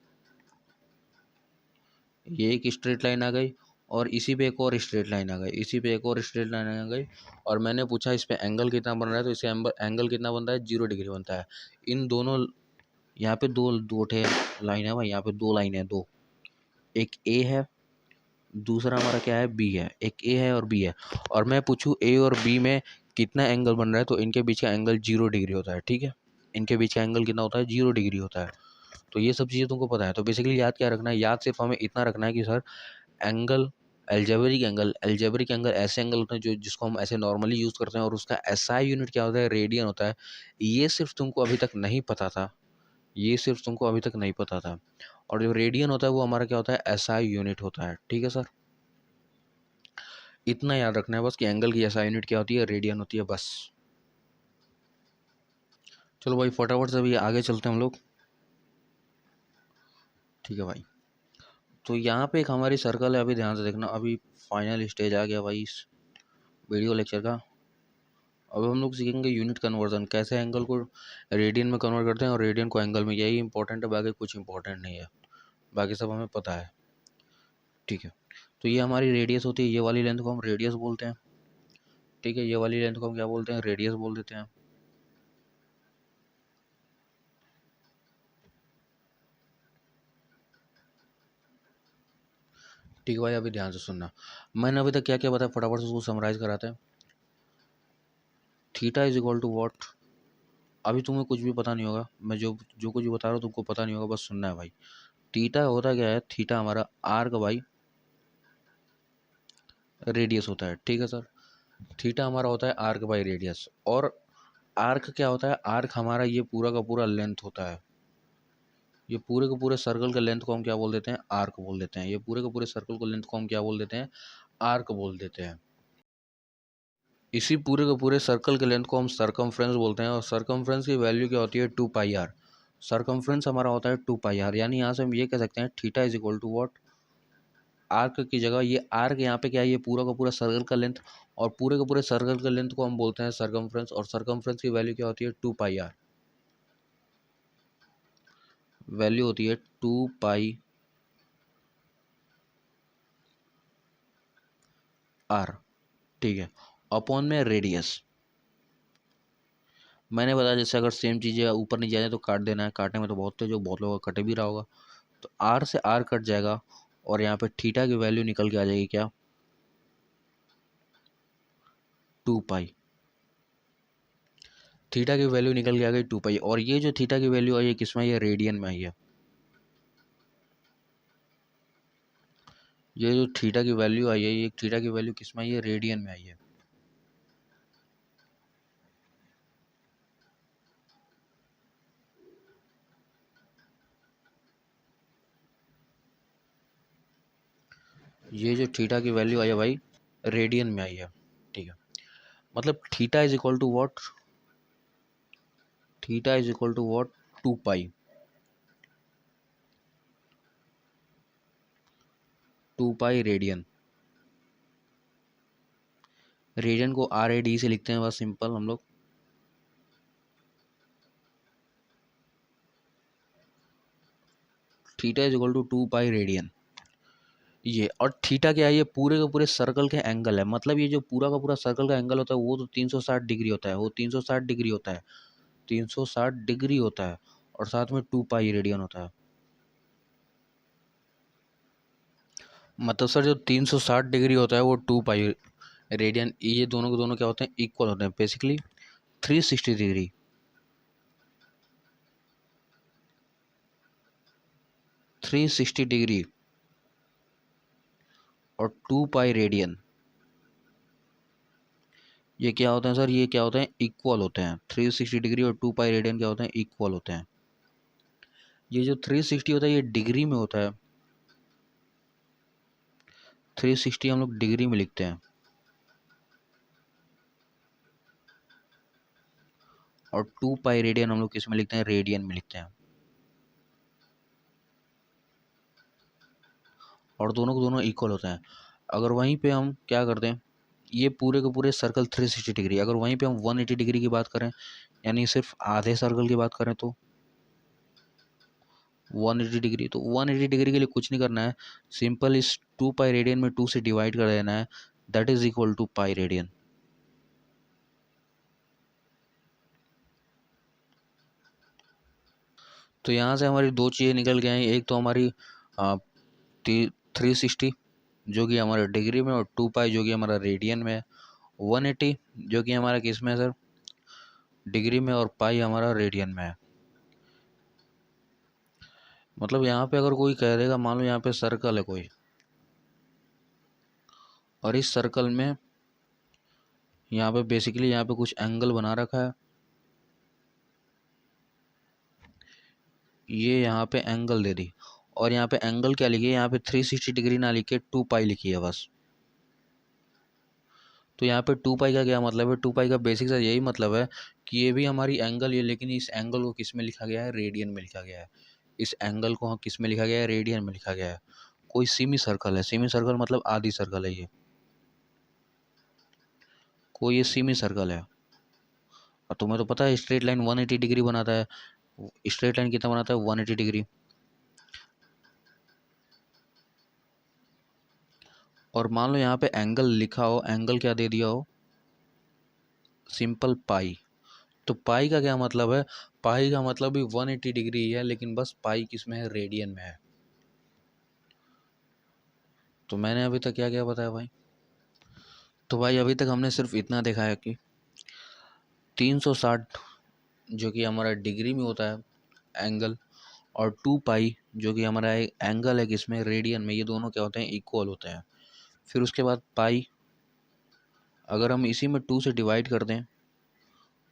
ये एक स्ट्रेट लाइन आ गई और इसी पे एक और स्ट्रेट लाइन आ गई, इसी पे एक और स्ट्रेट लाइन आ गई, और मैंने पूछा इस पे एंगल कितना बन रहा है, तो इसे एंगल कितना बनता है, 0 डिग्री बनता है। इन दोनों, यहाँ पे दो दो ठे लाइन है भाई, यहाँ पे दो लाइन है, दो, एक ए है, दूसरा हमारा क्या है, बी है। एक ए है और बी है, और मैं पूछूं ए और बी में कितना एंगल बन रहा है, तो इनके बीच का एंगल 0 डिग्री होता है, ठीक है। इनके बीच का एंगल कितना होता है, 0 डिग्री होता है। तो ये सब चीज़ें तुमको पता है। तो बेसिकली याद क्या रखना है, याद सिर्फ हमें इतना रखना है कि सर एंगल, एल्जेब्रिक एंगल ऐसे एंगल होते हैं जो जिसको हम ऐसे नॉर्मली यूज़ करते हैं, और उसका एसआई यूनिट क्या होता है, रेडियन होता है। ये सिर्फ तुमको अभी तक नहीं पता था, ये सिर्फ तुमको अभी तक नहीं पता था। और जो रेडियन होता है वो हमारा क्या होता है, एसआई यूनिट होता है, ठीक है सर। इतना याद रखना है बस कि एंगल की एसआई यूनिट क्या होती है, रेडियन होती है, बस। चलो भाई फटाफट से अभी आगे चलते हैं हम लोग, ठीक है भाई। तो यहाँ पे एक हमारी सर्कल है, अभी ध्यान से देखना, अभी फाइनल स्टेज आ गया भाई इस वीडियो लेक्चर का। अब हम लोग सीखेंगे यूनिट कन्वर्जन, कैसे एंगल को रेडियन में कन्वर्ट करते हैं और रेडियन को एंगल में। यही इंपॉर्टेंट है, बाकी कुछ इंपॉर्टेंट नहीं है, बाकी सब हमें पता है, ठीक है। तो ये हमारी रेडियस होती है, ये वाली लेंथ को हम रेडियस बोलते हैं, ठीक है। ये वाली लेंथ को हम क्या बोलते हैं, रेडियस बोल देते हैं। ठीक है भाई, अभी ध्यान से सुनना, मैंने अभी तक क्या क्या बताया फटाफट से उसको समराइज कराते हैं। Theta is equal to what, अभी तुम्हें कुछ भी पता नहीं होगा, मैं जो जो कुछ भी बता रहा हूँ तुमको पता नहीं होगा, बस सुनना है भाई। थीटा होता क्या है, थीटा हमारा आर्क बाई रेडियस होता है, ठीक है सर। थीटा हमारा होता है आर्क बाई रेडियस, और आर्क क्या होता है, आर्क हमारा ये पूरा का पूरा लेंथ होता है। ये पूरे के पूरे सर्कल का लेंथ को हम क्या बोल देते हैं, आर्क बोल देते हैं। ये पूरे के पूरे सर्कल को लेंथ को हम क्या बोल देते हैं, आर्क बोल देते हैं। इसी पूरे के पूरे सर्कल के लेंथ को हम सरकमफ्रेंस बोलते हैं, और सरकमफ्रेंस की वैल्यू क्या होती है, 2 पाई आर। सरकमफ्रेंस हमारा होता है 2 पाई आर, यानी यहाँ से हम ये कह सकते हैं theta is equal to what, arc की जगह ये आर्क यहाँ पे क्या है, ये पूरा का पूरा सर्कल का लेंथ, और पूरे के पूरे सर्कल के लेंथ को हम बोलते हैं सरकमफ्रेंस, और सरकमफ्रेंस की वैल्यू क्या होती है, 2 पाई आर। वैल्यू होती है 2 पाई आर, ठीक है, अपॉन में रेडियस। मैंने बताया जैसे अगर सेम चीज़ें ऊपर नहीं जाए तो काट देना है, काटने में तो बहुत थे, जो बहुत लोगों का कटे भी रहा होगा। तो आर से आर कट जाएगा, और यहाँ पे थीटा की वैल्यू निकल के आ जाएगी क्या, 2 पाई। थीटा की वैल्यू निकल के आ गई 2 पाई, और ये जो थीटा की वैल्यू आई है किस में आई है, रेडियन में आई है। ये जो थीटा की वैल्यू आई है, ये थीटा की वैल्यू किस में आई है, रेडियन में आई है। ये जो थीटा की वैल्यू आई है भाई, रेडियन में आई है, ठीक है। मतलब theta is equal to what, theta is equal to what, 2 pi, 2 pi radian. Radian को आर ए डी से लिखते हैं बस, सिंपल हम लोग। Theta is equal to 2 pi radian. ये और थीटा क्या है, ये पूरे के पूरे सर्कल के एंगल है। मतलब ये जो पूरा का पूरा सर्कल का एंगल होता है वो तो 360 डिग्री होता है, वो 360 डिग्री होता है, 360 डिग्री होता है, और साथ में 2 पाई रेडियन होता है। मतलब सर जो 360 डिग्री होता है वो 2 पाई रेडियन, ये दोनों के दोनों क्या होते हैं, इक्वल होते हैं। बेसिकली 360 डिग्री, 360 डिग्री और 2 पाई रेडियन, ये क्या होते हैं सर, ये क्या होते हैं, इक्वल होते हैं। 360 डिग्री और 2 पाई रेडियन क्या होते हैं, इक्वल होते हैं। ये जो 360 होता है ये डिग्री में होता है, 360 हम लोग डिग्री में लिखते हैं, और 2 पाई रेडियन हम लोग किस में लिखते हैं, रेडियन में लिखते हैं। और दोनों को दोनों इक्वल होते हैं। अगर वहीं पे हम क्या करते हैं, ये पूरे के पूरे सर्कल 360 डिग्री, अगर वहीं पे हम 180 डिग्री की बात करें, यानी सिर्फ आधे सर्कल की बात करें, तो 180 डिग्री, तो 180 डिग्री के लिए कुछ नहीं करना है, सिंपल इस 2 पाई रेडियन में 2 से डिवाइड कर देना है, that is equal to pi radian. तो यहाँ से हमारी दो चीज़ें निकल के आई, एक तो हमारी 360 जो कि हमारे डिग्री में, और 2 पाई जो कि हमारा रेडियन में है, 180 जो कि हमारा किस में है सर, डिग्री में, और पाई हमारा रेडियन में है। मतलब यहाँ पे अगर कोई कह देगा, मान लो यहाँ पे सर्कल है कोई, और इस सर्कल में यहाँ पे बेसिकली यहाँ पे कुछ एंगल बना रखा है, ये यहाँ पे एंगल दे दी, और यहाँ पे एंगल क्या लिखी है, यहाँ पे 360 डिग्री ना लिखे 2 पाई लिखी है बस। तो यहाँ पे 2 पाई का क्या मतलब है, 2 पाई का बेसिक सा यही मतलब है कि ये भी हमारी एंगल है, लेकिन इस एंगल को किस में लिखा गया है, रेडियन में लिखा गया है। इस एंगल को किस में लिखा गया है, रेडियन में लिखा गया है। कोई सेमी सर्कल है, सेमी सर्कल मतलब आधी सर्कल है ये, कोई ये सेमी सर्कल है। और तुम्हें तो पता है स्ट्रेट लाइन 180 डिग्री बनाता है, स्ट्रेट लाइन कितना बनाता है, 180 डिग्री। और मान लो यहाँ पे एंगल लिखा हो, एंगल क्या दे दिया हो, सिंपल पाई। तो पाई का क्या मतलब है, पाई का मतलब भी 180 डिग्री ही है, लेकिन बस पाई किस में है, रेडियन में है। तो मैंने अभी तक क्या क्या बताया भाई, तो भाई अभी तक हमने सिर्फ इतना देखा है कि 360 जो कि हमारा डिग्री में होता है एंगल, और 2 पाई जो कि हमारा एंगल है किसमें, रेडियन में, ये दोनों क्या होते हैं, इक्वल होते हैं। फिर उसके बाद पाई, अगर हम इसी में 2 से डिवाइड कर दें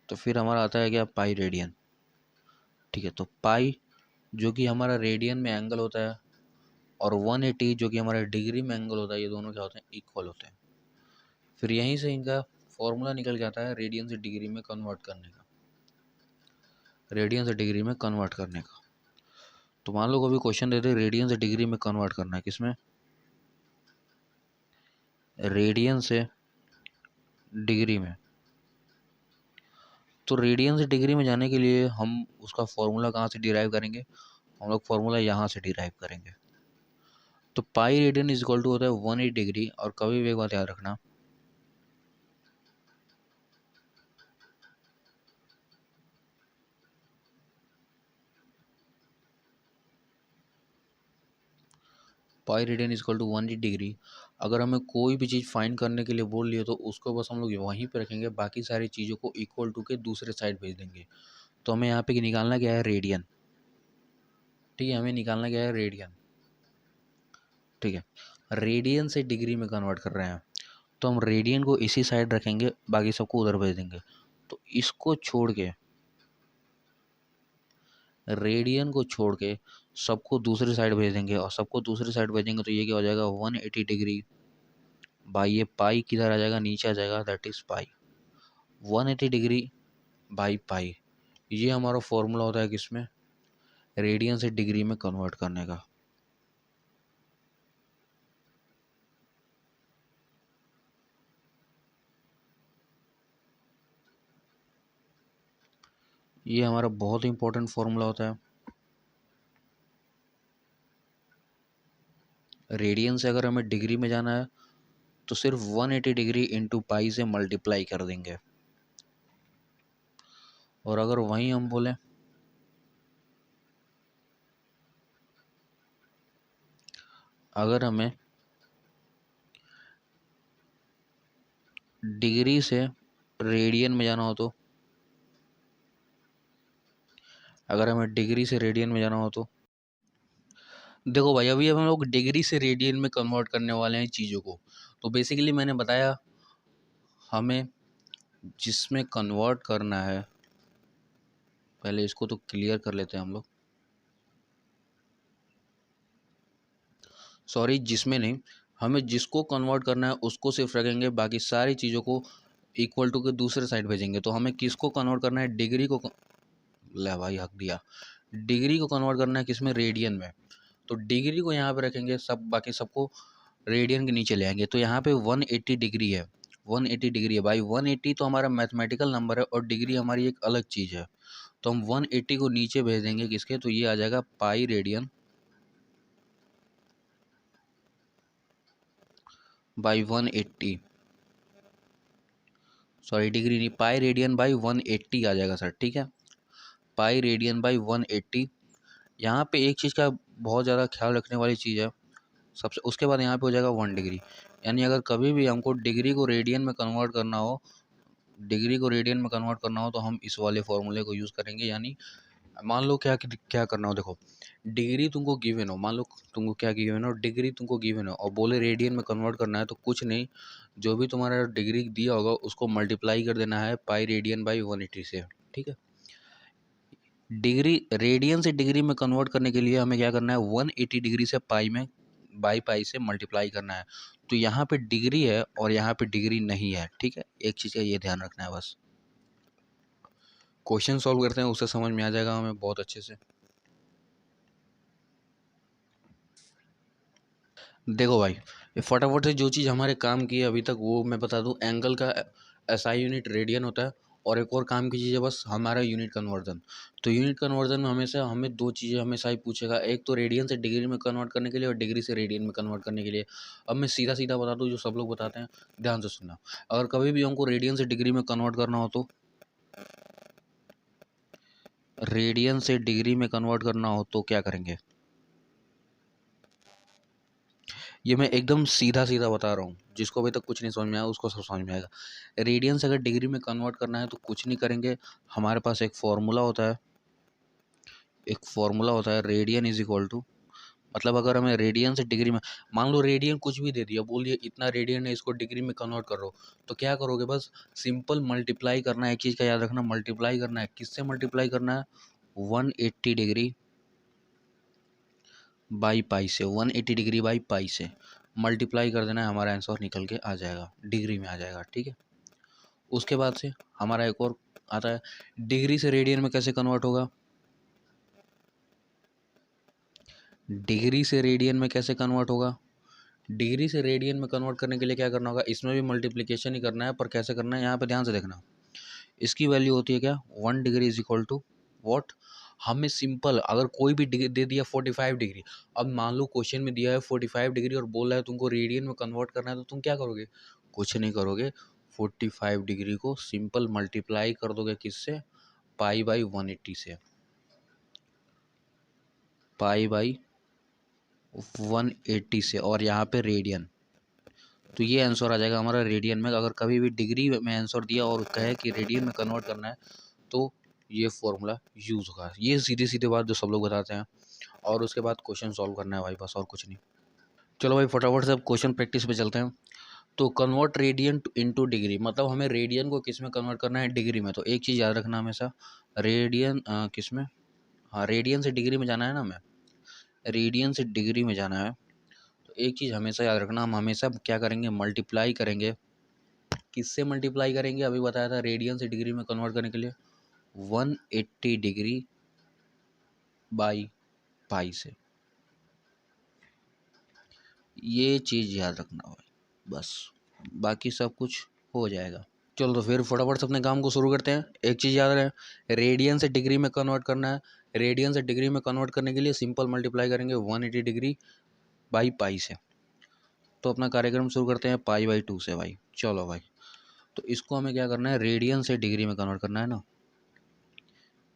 तो फिर हमारा आता है क्या, पाई रेडियन। ठीक है, तो पाई जो कि हमारा रेडियन में एंगल होता है, और 180 जो कि हमारा डिग्री में एंगल होता है, ये दोनों क्या होते हैं, इक्वल होते हैं। फिर यहीं से इनका फॉर्मूला निकल के आता है रेडियन से डिग्री में कन्वर्ट करने का, रेडियन से डिग्री में कन्वर्ट करने का। तो मान लो कभी क्वेश्चन देते रेडियन से डिग्री में कन्वर्ट करना है, किसमें, रेडियन से डिग्री में। तो रेडियन से डिग्री में जाने के लिए हम उसका फॉर्मूला कहाँ से डिराइव करेंगे, हम लोग फॉर्मूला यहाँ से डिराइव करेंगे। तो pi radian is equal to होता है 180 डिग्री, और कभी भी एक बात याद रखना, pi radian is equal to 180 degree. अगर हमें कोई भी चीज़ फाइंड करने के लिए बोल लिया तो उसको बस हम लोग वहीं पे रखेंगे, बाकी सारी चीज़ों को इक्वल टू के दूसरे साइड भेज देंगे। तो हमें यहाँ पे निकालना क्या है, रेडियन। ठीक है, हमें निकालना क्या है, रेडियन। ठीक है, रेडियन से डिग्री में कन्वर्ट कर रहे हैं, तो हम रेडियन को इसी साइड रखेंगे, बाकी सबको उधर भेज देंगे। तो इसको छोड़ के, रेडियन को छोड़ के सबको दूसरी साइड भेज देंगे, और सबको दूसरी साइड भेजेंगे तो ये क्या हो जाएगा, 180 डिग्री बाई ये पाई किधर आ जाएगा, नीचे आ जाएगा, that is pi. 180 degree by pi, ये हमारा फॉर्मूला होता है किसमें, रेडियन से डिग्री में कन्वर्ट करने का। ये हमारा बहुत इंपॉर्टेंट फॉर्मूला होता है। रेडियन से अगर हमें डिग्री में जाना है तो सिर्फ 180 डिग्री इंटू पाई से मल्टीप्लाई कर देंगे। और अगर वहीं हम बोलें, अगर हमें डिग्री से रेडियन में जाना हो तो, अगर हमें डिग्री से रेडियन में जाना हो तो देखो भाई, अभी हम लोग डिग्री से रेडियन में कन्वर्ट करने वाले हैं चीज़ों को। तो बेसिकली मैंने बताया हमें जिसमें कन्वर्ट करना है, पहले इसको तो क्लियर कर लेते हैं हम लोग। सॉरी, जिसमें नहीं, हमें जिसको कन्वर्ट करना है उसको सिर्फ रखेंगे, बाकी सारी चीज़ों को इक्वल टू के दूसरे साइड भेजेंगे। तो हमें किसको कन्वर्ट करना है, डिग्री को ले भाई हक दिया, डिग्री को कन्वर्ट करना है किसमें, रेडियन में। तो डिग्री को यहाँ पे रखेंगे, सब बाकी सबको रेडियन के नीचे ले आएंगे। तो यहाँ पे 180 डिग्री है, 180 डिग्री है भाई। 180 तो हमारा मैथमेटिकल नंबर है और डिग्री हमारी एक अलग चीज़ है। तो हम 180 को नीचे भेज देंगे किसके, तो ये आ जाएगा pi radian by 180, sorry degree नहीं, पाई रेडियन बाई 180 आ जाएगा सर, ठीक है। Pi radian by 180। यहाँ पे एक चीज़ का बहुत ज़्यादा ख्याल रखने वाली चीज़ है सबसे, उसके बाद यहाँ पे हो जाएगा 1 डिग्री। यानी अगर कभी भी हमको डिग्री को रेडियन में कन्वर्ट करना हो, डिग्री को रेडियन में कन्वर्ट करना हो तो हम इस वाले फॉर्मूले को यूज़ करेंगे। यानी मान लो क्या क्या करना हो, देखो डिग्री तुमको गिवन हो, मान लो तुमको क्या गिवन हो, डिग्री तुमको गिवन हो और बोले रेडियन में कन्वर्ट करना है, तो कुछ नहीं, जो भी तुम्हारा डिग्री दिया होगा उसको मल्टीप्लाई कर देना है पाई रेडियन बाई 180 से, ठीक है। डिग्री रेडियन से डिग्री में कन्वर्ट करने के लिए हमें क्या करना है, 180 डिग्री से पाई में बाई पाई से मल्टीप्लाई करना है। तो यहाँ पे डिग्री है और यहाँ पे डिग्री नहीं है, ठीक है। एक चीज़ का ये ध्यान रखना है बस। क्वेश्चन सॉल्व करते हैं, उससे समझ में आ जाएगा हमें बहुत अच्छे से। देखो भाई, ये फटाफट से जो चीज़ हमारे काम की है अभी तक वो मैं बता दूं। एंगल का एसआई यूनिट रेडियन होता है, और एक और काम की चीज़ है बस हमारा यूनिट कन्वर्जन। तो यूनिट कन्वर्जन में हमेशा हमें दो चीज़ें हमेशा ही पूछेगा, एक तो रेडियन से डिग्री में कन्वर्ट करने के लिए और डिग्री से रेडियन में कन्वर्ट करने के लिए। अब मैं सीधा सीधा बता दूँ जो सब लोग बताते हैं, ध्यान से सुनना। अगर कभी भी हमको रेडियन से डिग्री में कन्वर्ट करना हो तो, रेडियन से डिग्री में कन्वर्ट करना हो तो क्या करेंगे, ये मैं एकदम सीधा सीधा बता रहा हूँ, जिसको अभी तक कुछ नहीं समझ में आया उसको सब समझ में आएगा। रेडियन से अगर डिग्री में कन्वर्ट करना है तो कुछ नहीं करेंगे, हमारे पास एक फॉर्मूला होता है, एक फॉर्मूला होता है रेडियन इज इक्वल टू, मतलब अगर हमें रेडियन से डिग्री में, मान लो रेडियन कुछ भी दे दिया, बोलिए इतना रेडियन है, इसको डिग्री में कन्वर्ट करो, तो क्या करोगे, बस सिंपल मल्टीप्लाई करना है। एक चीज़ का याद रखना, मल्टीप्लाई करना है, किससे मल्टीप्लाई करना है, 180 डिग्री बाई पाई से, 180 डिग्री बाई पाई से मल्टीप्लाई कर देना है, हमारा आंसर निकल के आ जाएगा, डिग्री में आ जाएगा, ठीक है। उसके बाद से हमारा एक और आता है, डिग्री से रेडियन में कैसे कन्वर्ट होगा, डिग्री से रेडियन में कैसे कन्वर्ट होगा। डिग्री से रेडियन में कन्वर्ट करने के लिए क्या करना होगा, इसमें भी मल्टीप्लिकेशन ही करना है, पर कैसे करना है यहाँ पे ध्यान से देखना। इसकी वैल्यू होती है क्या, 1 degree is equal to what, हमें सिंपल अगर कोई भी डिग्री दे दिया 45 डिग्री, अब मान लो क्वेश्चन में दिया है 45 डिग्री और बोल रहा है तुमको रेडियन में कन्वर्ट करना है, तो तुम क्या करोगे, कुछ नहीं करोगे, 45 डिग्री को सिंपल मल्टीप्लाई कर दोगे किससे, पाई बाई 180 से, पाई बाई 180 से, और यहाँ पे रेडियन। तो ये आंसर आ जाएगा हमारा रेडियन में। अगर कभी भी डिग्री में आंसर दिया और कहे कि रेडियन में कन्वर्ट करना है तो ये फॉर्मूला यूज़ होगा। ये सीधी सीधी बात जो सब लोग बताते हैं, और उसके बाद क्वेश्चन सॉल्व करना है भाई, बस और कुछ नहीं। चलो भाई फटाफट से अब क्वेश्चन प्रैक्टिस पे चलते हैं। तो कन्वर्ट रेडियन इनटू डिग्री, मतलब हमें रेडियन को किस में कन्वर्ट करना है, डिग्री में। तो एक चीज़ याद रखना हमेशा, रेडियन किस में, हाँ रेडियन से डिग्री में जाना है ना, हमें रेडियन से डिग्री में जाना है। तो एक चीज़ हमेशा याद रखना, हम हमेशा क्या करेंगे, मल्टीप्लाई करेंगे, किससे मल्टीप्लाई करेंगे, अभी बताया था रेडियन से डिग्री में कन्वर्ट करने के लिए 180 डिग्री बाई पाई से। ये चीज़ याद रखना भाई, बस बाकी सब कुछ हो जाएगा। चलो तो फिर फटाफट से अपने काम को शुरू करते हैं। एक चीज़ याद रहे, रेडियन से डिग्री में कन्वर्ट करना है, रेडियन से डिग्री में कन्वर्ट करने के लिए सिंपल मल्टीप्लाई करेंगे 180 डिग्री बाई पाई से। तो अपना कार्यक्रम शुरू करते हैं पाई बाई 2 से भाई। चलो भाई, तो इसको हमें क्या करना है, रेडियन से डिग्री में कन्वर्ट करना है ना,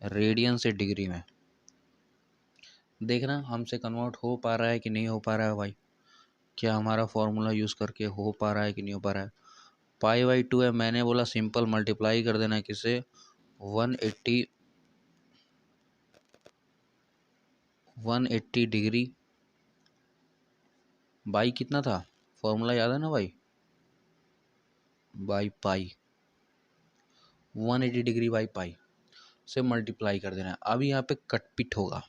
रेडियन से डिग्री में। देखना हमसे कन्वर्ट हो पा रहा है कि नहीं हो पा रहा है भाई, क्या हमारा फॉर्मूला यूज़ करके हो पा रहा है कि नहीं हो पा रहा है। पाई बाई 2 है, मैंने बोला सिंपल मल्टीप्लाई कर देना है किससे 180 डिग्री बाई कितना था, फॉर्मूला याद है ना भाई, by pi, 180 degree by pi से मल्टीप्लाई कर देना है। अब यहाँ पे कटपिट होगा,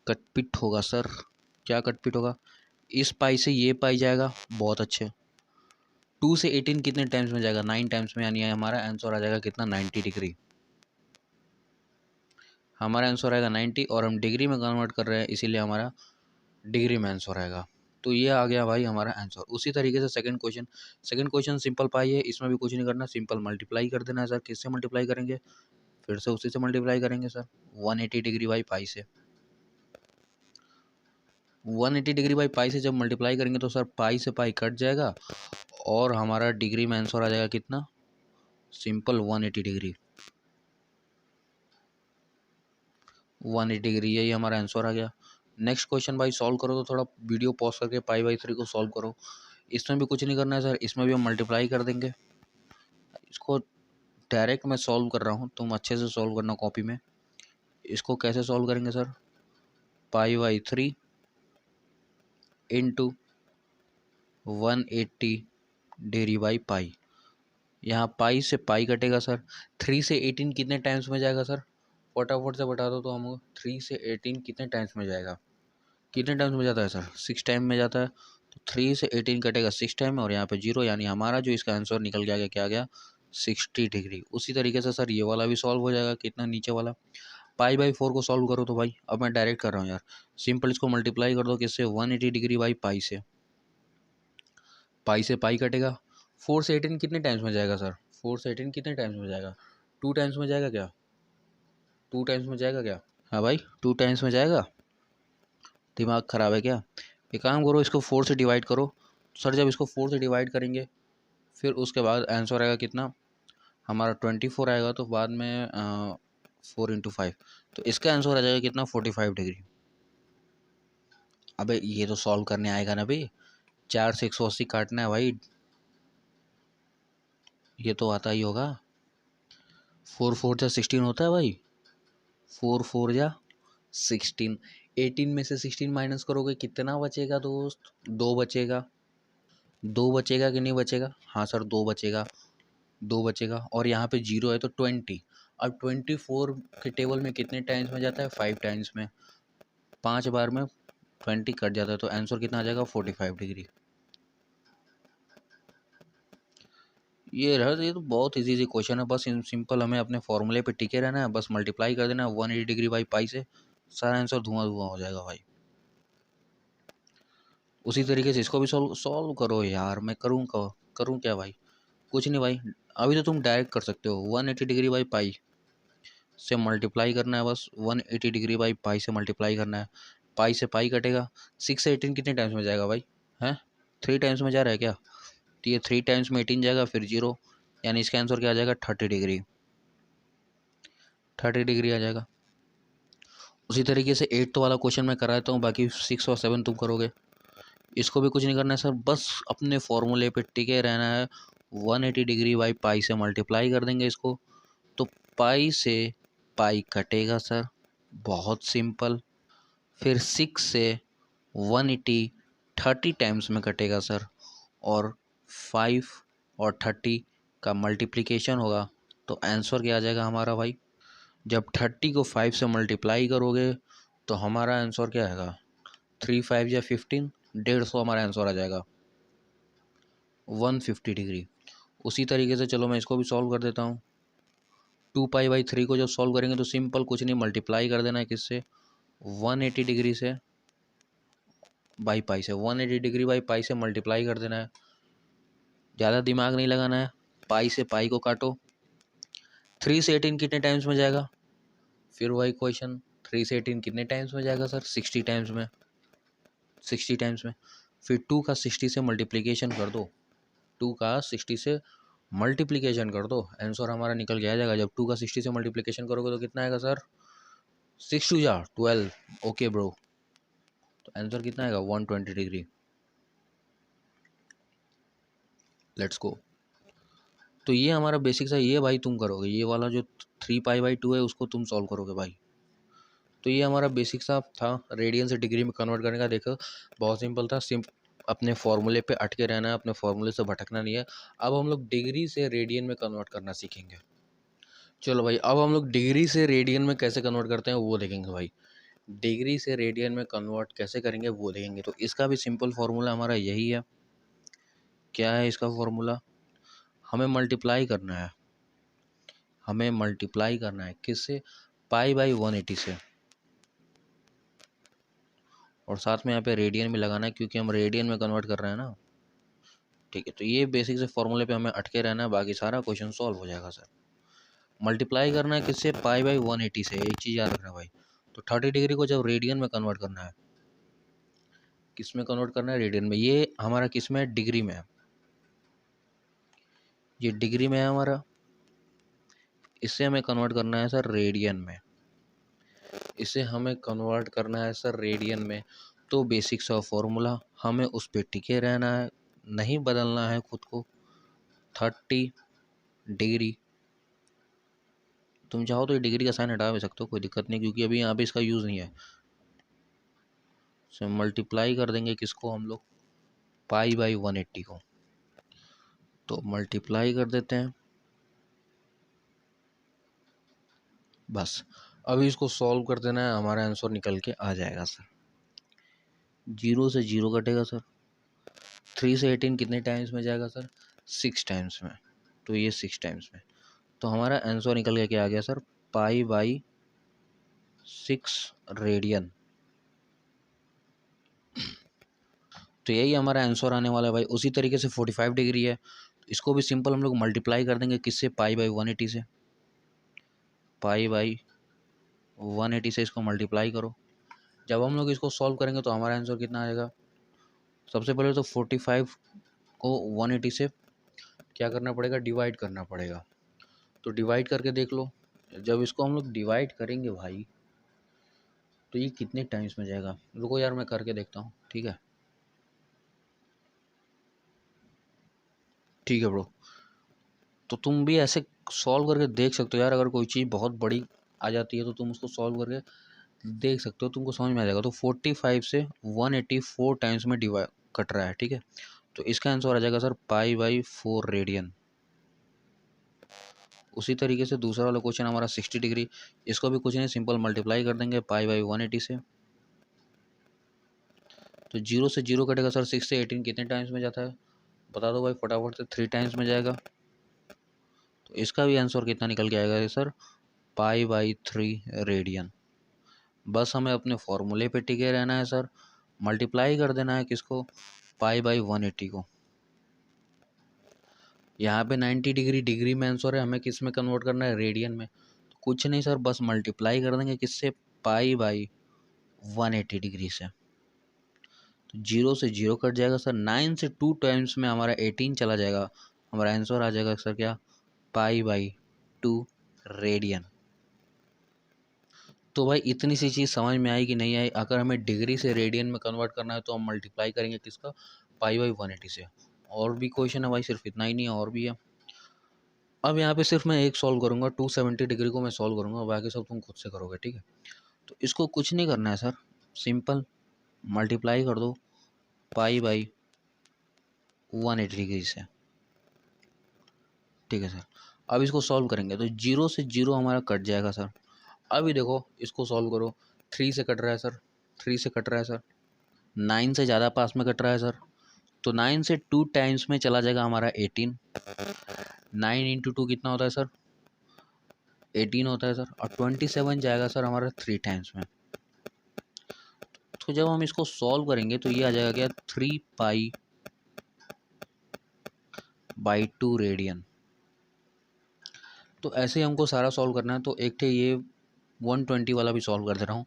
कटपिट होगा सर। क्या कटपिट होगा, इस पाई से ये पाई जाएगा, बहुत अच्छे। 2 से 18 कितने टाइम्स में जाएगा, 9 टाइम्स में, यानी हमारा आंसर आ जाएगा कितना 90 डिग्री। हमारा आंसर आएगा 90 और हम डिग्री में कन्वर्ट कर रहे हैं इसीलिए हमारा डिग्री में आंसर आएगा। तो ये आ गया भाई हमारा आंसर। उसी तरीके से सेकंड क्वेश्चन सिंपल पाई है, इसमें भी कुछ नहीं करना, सिंपल मल्टीप्लाई कर देना है सर। किससे मल्टीप्लाई करेंगे, फिर से उसी से मल्टीप्लाई करेंगे सर, 180 डिग्री बाई पाई से। 180 डिग्री बाई पाई से जब मल्टीप्लाई करेंगे तो सर पाई से पाई कट जाएगा और हमारा डिग्री में आंसर आ जाएगा कितना, सिंपल 180 डिग्री। 180 डिग्री, यही हमारा आंसर आ गया। नेक्स्ट क्वेश्चन भाई सॉल्व करो, तो थोड़ा वीडियो पॉज करके पाई बाई 3 को सॉल्व करो। इसमें भी कुछ नहीं करना है सर, इसमें भी हम मल्टीप्लाई कर देंगे। इसको डायरेक्ट मैं सॉल्व कर रहा हूँ, तुम अच्छे से सॉल्व करना कॉपी में। इसको कैसे सॉल्व करेंगे sir, pi by 3 into 180 degree by pi. यहाँ पाई से पाई कटेगा सर। 3 से 18 कितने टाइम्स में जाएगा सर, फटाफट से बता दो तो हमको। 3 से 18 कितने टाइम्स में जाएगा, कितने टाइम्स में जाता है सर, 6 टाइम में जाता है। तो 3 से 18 कटेगा 6 टाइम में और यहाँ पे 0, यानी हमारा जो इसका आंसर निकल के आ गया, क्या आ गया 60 डिग्री। उसी तरीके से सर ये वाला भी सॉल्व हो जाएगा, कितना नीचे वाला। पाई बाई 4 को सॉल्व करो तो भाई, अब मैं डायरेक्ट कर रहा हूँ यार, सिंपल इसको मल्टीप्लाई कर दो किससे, 180 डिग्री बाई पाई से। पाई से पाई कटेगा। 4 से 18 कितने टाइम्स में जाएगा सर, 4 से 18 कितने टाइम्स में जाएगा, 2 टाइम्स में जाएगा क्या, 2 टाइम्स में जाएगा क्या, हाँ भाई 2 टाइम्स में जाएगा। दिमाग ख़राब है क्या, एक काम करो इसको 4 से डिवाइड करो। सर जब इसको 4 से डिवाइड करेंगे फिर उसके बाद आंसर आएगा कितना, हमारा 24 आएगा, तो बाद में 4 इंटू 5, तो इसका आंसर आ जाएगा कितना 45 डिग्री। अबे ये तो सॉल्व करने आएगा ना भाई, 4 से 180 काटना है भाई, ये तो आता ही होगा। 4 4 जा 16 होता है भाई, 4 4 जा 16। 18 में से 16 माइनस करोगे कितना बचेगा दोस्त, 2 बचेगा। 2 बचेगा कि नहीं बचेगा, हाँ सर 2 बचेगा, 2 बचेगा। और यहाँ पे 0 है तो 20। अब 24 के टेबल में कितने टाइम्स में जाता है, 5 टाइम्स में, 5 बार में 20 कट जाता है, तो आंसर कितना आ जाएगा 45 डिग्री। ये रहा, ये तो बहुत इजी क्वेश्चन है, बस सिंपल हमें अपने फॉर्मूले पे टिके रहना है, बस मल्टीप्लाई कर देना है 180 डिग्री बाई पाई से, सारा आंसर धुआं धुआं हो जाएगा भाई। उसी तरीके से इसको भी सॉल्व सॉल्व करो यार, मैं करूँ क्या भाई, कुछ नहीं भाई। अभी तो तुम डायरेक्ट कर सकते हो, 180 डिग्री बाई पाई से मल्टीप्लाई करना है, बस 180 डिग्री बाई पाई से मल्टीप्लाई करना है। पाई से पाई कटेगा। 6 से 18 कितने टाइम्स में जाएगा भाई, हैं 3 टाइम्स में जा रहा है क्या, तो ये 3 टाइम्स में 18 जाएगा, फिर 0, यानी इसका आंसर क्या आ जाएगा 30 डिग्री। 30 डिग्री आ जाएगा। उसी तरीके से 8th वाला क्वेश्चन मैं कराता हूँ, बाकी 6 और 7 तुम करोगे। इसको भी कुछ नहीं करना है सर, बस अपने फॉर्मूले पे टिके रहना है। 180 डिग्री बाई पाई से मल्टीप्लाई कर देंगे इसको, तो पाई से पाई कटेगा सर, बहुत सिंपल। फिर 6 से 180 30 टाइम्स में कटेगा सर, और 5 और 30 का मल्टीप्लिकेशन होगा, तो आंसर क्या आ जाएगा हमारा भाई, जब 30 को 5 से मल्टीप्लाई करोगे तो हमारा आंसर क्या आएगा, 3 5 या 15, 150 हमारा आंसर आ जाएगा 150 डिग्री। उसी तरीके से चलो मैं इसको भी सॉल्व कर देता हूँ। 2 पाई बाई 3 को जब सॉल्व करेंगे तो सिंपल कुछ नहीं, मल्टीप्लाई कर देना है किससे, 180 डिग्री से बाई पाई से, 180 डिग्री बाई पाई से मल्टीप्लाई कर देना है, ज़्यादा दिमाग नहीं लगाना है। पाई से पाई को काटो। 3 से 18 कितने टाइम्स में जाएगा, फिर वही क्वेश्चन, 3 से 18 कितने टाइम्स में जाएगा सर, 60 टाइम्स में, 60 टाइम्स में। फिर 2 का 60 से मल्टीप्लिकेशन कर दो, 2 का 60 से मल्टीप्लिकेशन कर दो, आंसर हमारा निकल के आ जाएगा। जब 2 का 60 से मल्टीप्लिकेशन करोगे तो कितना आएगा सर, 6 2 जा 12, ओके ब्रो, तो आंसर कितना आएगा 120 डिग्री। Let's go. तो ये हमारा बेसिक सा ये भाई तुम करोगे, ये वाला जो 3 पाई/2 है उसको तुम सॉल्व करोगे भाई। तो ये हमारा बेसिक सा था रेडियन से डिग्री में कन्वर्ट करने का। देखो बहुत सिंपल था, अपने फॉर्मूले पे अटके रहना है, अपने फॉर्मूले से भटकना नहीं है। अब हम लोग डिग्री से रेडियन में कन्वर्ट करना सीखेंगे। चलो भाई, अब हम लोग डिग्री से रेडियन में कैसे कन्वर्ट करते हैं वो देखेंगे भाई। डिग्री से रेडियन में कन्वर्ट कैसे करेंगे वो देखेंगे। तो इसका भी सिंपल फार्मूला हमारा यही है। क्या है इसका फार्मूला? हमें मल्टीप्लाई करना है, हमें मल्टीप्लाई करना है किससे? पाई/180 से, और साथ में यहाँ पे रेडियन भी लगाना है क्योंकि हम रेडियन में कन्वर्ट कर रहे हैं ना। ठीक है, तो ये बेसिक से फॉर्मूले पे हमें अटके रहना है, बाकी सारा क्वेश्चन सॉल्व हो जाएगा सर। मल्टीप्लाई करना है किससे? पाई/180 से। एक चीज़ याद रखना भाई, तो 30 डिग्री को जब रेडियन में कन्वर्ट करना है, किस में कन्वर्ट करना है? रेडियन में। ये हमारा किस में है? डिग्री में है। ये डिग्री में है हमारा, इससे हमें कन्वर्ट करना है सर रेडियन में। इसे हमें कन्वर्ट करना है सर रेडियन में। तो बेसिक सा फॉर्मूला, हमें उस पर टिके रहना है, नहीं बदलना है खुद को। 30 डिग्री, तुम चाहो तो ये डिग्री का साइन हटा भी सकते हो, कोई दिक्कत नहीं, क्योंकि अभी यहाँ पे इसका यूज़ नहीं है। सो मल्टीप्लाई कर देंगे किसको हम लोग? पाई/180 को। तो मल्टीप्लाई कर देते हैं बस। अभी इसको सॉल्व कर देना है, हमारा आंसर निकल के आ जाएगा सर। 0 से 0 कटेगा सर। 3 से 18 कितने टाइम्स में जाएगा सर? 6 टाइम्स में। तो ये 6 टाइम्स में, तो हमारा आंसर निकल के क्या आ गया सर? पाई/6 रेडियन। तो यही हमारा आंसर आने वाला है भाई। उसी तरीके से 45 डिग्री है, तो इसको भी सिंपल हम लोग मल्टीप्लाई कर देंगे किससे? पाई/180 से। पाई/180 से इसको मल्टीप्लाई करो। जब हम लोग इसको सॉल्व करेंगे तो हमारा आंसर कितना आएगा? सबसे पहले तो 45 को 180 से क्या करना पड़ेगा? डिवाइड करना पड़ेगा। तो डिवाइड करके देख लो, जब इसको हम लोग डिवाइड करेंगे भाई तो ये कितने टाइम्स में जाएगा? रुको यार, मैं करके देखता हूँ। ठीक है, ठीक है ब्रो। तो तुम भी ऐसे सॉल्व करके देख सकते हो यार। अगर कोई चीज़ बहुत बड़ी आ जाती है तो तुम उसको सॉल्व करके देख सकते हो, तुमको समझ में आ जाएगा। तो 45 से 184 टाइम्स में डिवाइड कट रहा है। ठीक है, तो इसका आंसर आ जाएगा सर पाई/4 रेडियन। उसी तरीके से दूसरा वाला क्वेश्चन हमारा 60 डिग्री, इसको भी कुछ नहीं, सिंपल मल्टीप्लाई कर देंगे पाई/180 से। तो 0 से 0 कटेगा सर। 6 से 18 कितने टाइम्स में जाता है? बता दो भाई फटाफट से। 3 टाइम्स में जाएगा। तो इसका भी आंसर कितना निकल के आएगा सर? पाई/3 रेडियन। बस हमें अपने फॉर्मूले पे टिके रहना है सर। मल्टीप्लाई कर देना है किसको? पाई/180 को। यहाँ पे 90 डिग्री डिग्री में आंसर है, हमें किस में कन्वर्ट करना है? रेडियन में। तो कुछ नहीं सर, बस मल्टीप्लाई कर देंगे किससे? पाई/180 डिग्री से। तो 0 से 0 कट जाएगा सर। 9 से 2 टाइम्स में हमारा 18 चला जाएगा। हमारा आंसर आ जाएगा सर क्या? पाई/2 रेडियन। तो भाई इतनी सी चीज़ समझ में आई कि नहीं आई? अगर हमें डिग्री से रेडियन में कन्वर्ट करना है तो हम मल्टीप्लाई करेंगे किसका? पाई/180 से। और भी क्वेश्चन है भाई, सिर्फ इतना ही नहीं है, और भी है। अब यहाँ पे सिर्फ मैं एक सॉल्व करूँगा, 270 डिग्री को मैं सॉल्व करूँगा, बाकी सब तुम खुद से करोगे। ठीक है, तो इसको कुछ नहीं करना है सर, सिंपल मल्टीप्लाई कर दो पाई/180 डिग्री से। ठीक है सर, अब इसको सॉल्व करेंगे तो 0 से 0 हमारा कट जाएगा सर। अभी देखो इसको सॉल्व करो। 3 से कट रहा है सर, 3 से कट रहा है सर। 9 से ज़्यादा पास में कट रहा है सर। तो 9 से 2 टाइम्स में चला जाएगा हमारा 18। 9 इंटू 2 कितना होता है सर? 18 होता है सर। और 27 जाएगा सर हमारा 3 टाइम्स में। तो जब हम इसको सॉल्व करेंगे तो ये आ जाएगा क्या? 3 पाई/2 रेडियन। तो ऐसे ही हमको सारा सॉल्व करना है। तो एक थे ये 120 वाला भी सॉल्व कर दे रहा हूँ।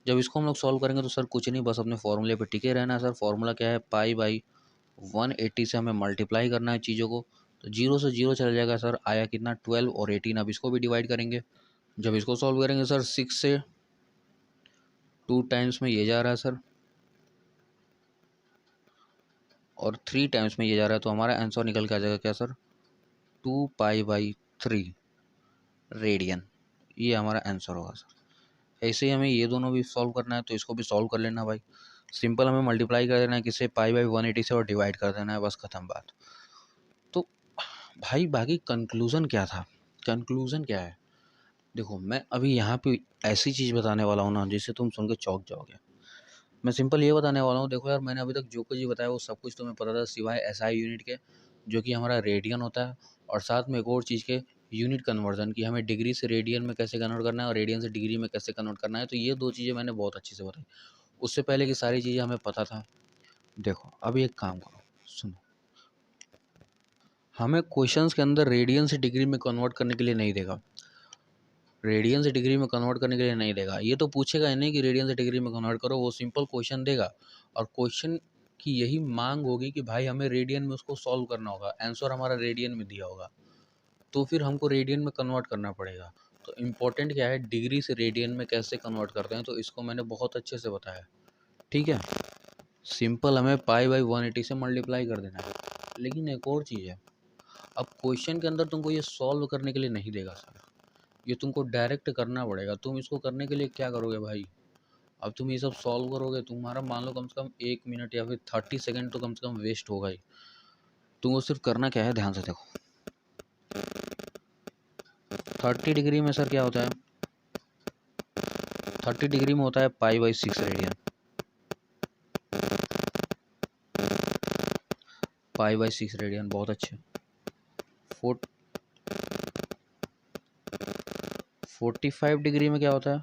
जब इसको हम लोग सॉल्व करेंगे तो सर कुछ नहीं, बस अपने फॉर्मूले पे टिके रहना है सर। फॉर्मूला क्या है? पाई/180 से हमें मल्टीप्लाई करना है चीज़ों को। तो 0 से 0 चला जाएगा सर। आया कितना? 12 और 18। अब इसको भी डिवाइड करेंगे। जब इसको सॉल्व करेंगे सर 6 से 2 टाइम्स में ये जा रहा है सर। और 3 टाइम्स में ये जा रहा है, तो हमारा आंसर निकल के आ जाएगा क्या सर, 2π/3 रेडियन। ये हमारा आंसर होगा सर। ऐसे ही हमें ये दोनों भी सॉल्व करना है, तो इसको भी सॉल्व कर लेना भाई। सिंपल हमें मल्टीप्लाई कर देना है किससे, π/180 से, और डिवाइड कर देना है, बस खत्म बात। तो भाई बाकी कंक्लूज़न क्या था, कंक्लूज़न क्या है, देखो मैं अभी यहाँ पे ऐसी चीज़ बताने वाला हूँ ना जिससे तुम सुन के चौंक जाओगे। मैं सिंपल ये बताने वाला हूँ, देखो यार मैंने अभी तक जो कुछ भी बताया वो सब कुछ तुम्हें पता था, सिवाय एसआई यूनिट के, जो कि हमारा रेडियन होता है, और साथ में एक और चीज़ के, यूनिट कन्वर्जन की, हमें डिग्री से रेडियन में कैसे कन्वर्ट करना है और रेडियन से डिग्री में कैसे कन्वर्ट करना है। तो ये 2 चीज़ें मैंने बहुत अच्छे से बताई। उससे पहले की सारी चीज़ें हमें पता था। देखो अभी एक काम करो, सुनो, हमें क्वेश्चंस के अंदर रेडियन से डिग्री में कन्वर्ट करने के लिए नहीं देगा, रेडियन से डिग्री में कन्वर्ट करने के लिए नहीं देगा। ये तो पूछेगा ही नहीं कि रेडियन से डिग्री में कन्वर्ट करो, वो सिंपल क्वेश्चन देगा, और क्वेश्चन की यही मांग होगी कि भाई हमें रेडियन में उसको सॉल्व करना होगा, आंसर हमारा रेडियन में दिया होगा, तो फिर हमको रेडियन में कन्वर्ट करना पड़ेगा। तो इम्पोर्टेंट क्या है, डिग्री से रेडियन में कैसे कन्वर्ट करते हैं, तो इसको मैंने बहुत अच्छे से बताया, ठीक है। सिंपल हमें π/180 से मल्टीप्लाई कर देना है। लेकिन एक और चीज़ है, अब क्वेश्चन के अंदर तुमको ये सॉल्व करने के लिए नहीं देगा सर, ये तुमको डायरेक्ट करना पड़ेगा। तुम इसको करने के लिए क्या करोगे भाई, अब तुम ये सब सॉल्व करोगे, तुम्हारा मान लो कम से कम 1 मिनट या फिर 30 सेकेंड तो कम से कम वेस्ट होगा ही। तुमको सिर्फ करना क्या है, ध्यान से देखो, 30 डिग्री में सर क्या होता है, 30 डिग्री में होता है π/6 रेडियन, π/6 रेडियन, बहुत अच्छे। 45 डिग्री में क्या होता है,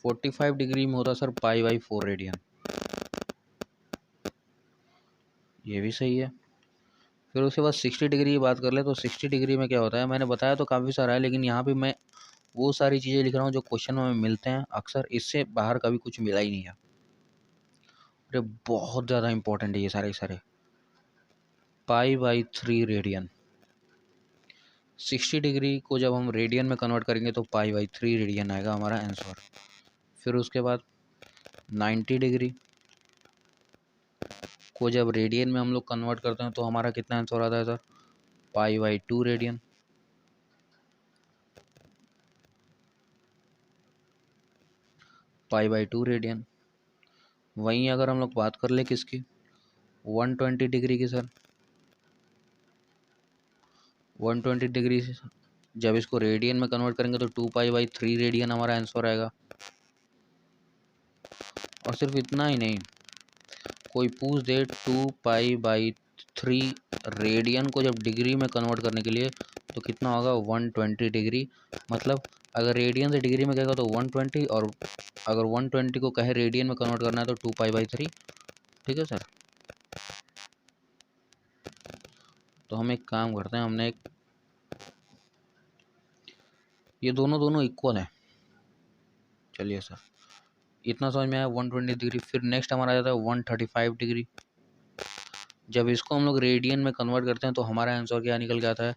45 डिग्री में होता है सर π/4 रेडियन, ये भी सही है। फिर उसके बाद 60 डिग्री की बात कर ले, तो 60 डिग्री में क्या होता है, मैंने बताया तो काफ़ी सारा है, लेकिन यहाँ पे मैं वो सारी चीज़ें लिख रहा हूँ जो क्वेश्चन में मिलते हैं अक्सर, इससे बाहर कभी कुछ मिला ही नहीं है। अरे बहुत ज़्यादा इंपॉर्टेंट है ये सारे सारे। π/3 रेडियन, 60 डिग्री को जब हम रेडियन में कन्वर्ट करेंगे तो π/3 रेडियन आएगा हमारा आंसर। फिर उसके बाद 90 डिग्री को जब रेडियन में हम लोग कन्वर्ट करते हैं तो हमारा कितना आंसर आता है सर, π/2 रेडियन। π/2 रेडियन। वहीं अगर हम लोग बात कर ले किसकी, 120 डिग्री की सर, 120 डिग्री से जब इसको रेडियन में कन्वर्ट करेंगे तो 2π/3 रेडियन हमारा आंसर आएगा। और सिर्फ इतना ही नहीं, कोई पूछ दे 2π/3 रेडियन को जब डिग्री में कन्वर्ट करने के लिए तो कितना होगा, 120 डिग्री। मतलब अगर रेडियन से डिग्री में कहेगा तो 120, और अगर 120 को कहे रेडियन में कन्वर्ट करना है तो 2π/3, ठीक है सर। तो हम एक काम करते हैं, हमने एक, ये दोनों दोनों इक्वल हैं, चलिए सर इतना समझ में आया, 120 डिग्री। फिर नेक्स्ट हमारा आ जाता है 135 डिग्री। जब इसको हम लोग रेडियन में कन्वर्ट करते हैं तो हमारा आंसर क्या निकल के आता है,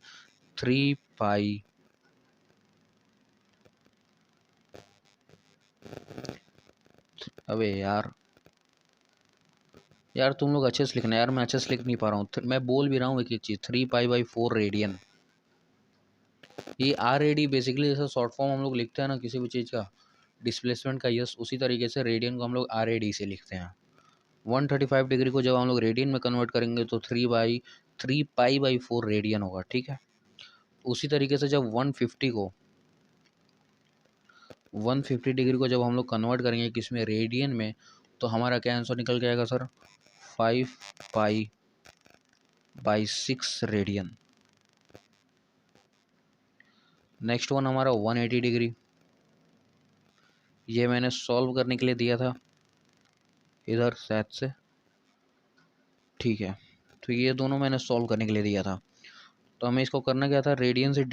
3π, अबे यार, यार तुम लोग अच्छे से लिखना यार, मैं अच्छे से लिख नहीं पा रहा हूँ, मैं बोल भी रहा हूँ एक एक चीज़, 3π/4 रेडियन। ये RAD बेसिकली जैसा शॉर्ट फॉर्म हम लोग लिखते हैं ना किसी भी चीज़ का, डिस्प्लेसमेंट का, यस उसी तरीके से रेडियन को हम लोग RAD से लिखते हैं। 135 डिग्री को जब हम लोग रेडियन में कन्वर्ट करेंगे तो 3π/4 रेडियन होगा, ठीक है। उसी तरीके से जब 150 डिग्री को जब हम लोग कन्वर्ट करेंगे किसमें, रेडियन में, तो हमारा क्या आंसर निकल के आएगा सर, 5π/6 रेडियन। नेक्स्ट वन हमारा 180 डिग्री, ये मैंने सॉल्व करने के लिए दिया था इधर शायद से, ठीक है। तो ये दोनों मैंने सॉल्व करने के लिए दिया था, तो हमें इसको करना क्या था, रेडियन से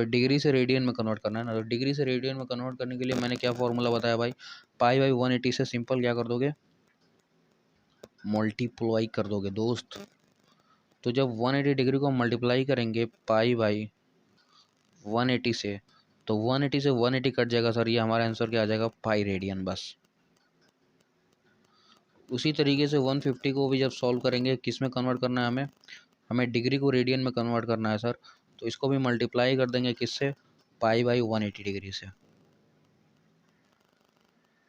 डिग्री से रेडियन में कन्वर्ट करना है ना। तो डिग्री से रेडियन में कन्वर्ट करने के लिए मैंने क्या फॉर्मूला बताया भाई, π/180 से सिंपल क्या कर दोगे, मल्टीप्लाई कर दोगे दोस्त। तो जब 180 डिग्री को मल्टीप्लाई करेंगे π/180 से, तो 180 से 180 कट जाएगा सर, ये हमारा आंसर क्या आ जाएगा, पाई रेडियन बस। उसी तरीके से 150 को भी जब सॉल्व करेंगे, किस में कन्वर्ट करना है हमें, हमें डिग्री को रेडियन में कन्वर्ट करना है सर। तो इसको भी मल्टीप्लाई कर देंगे किससे, पाई बाई 180 डिग्री से।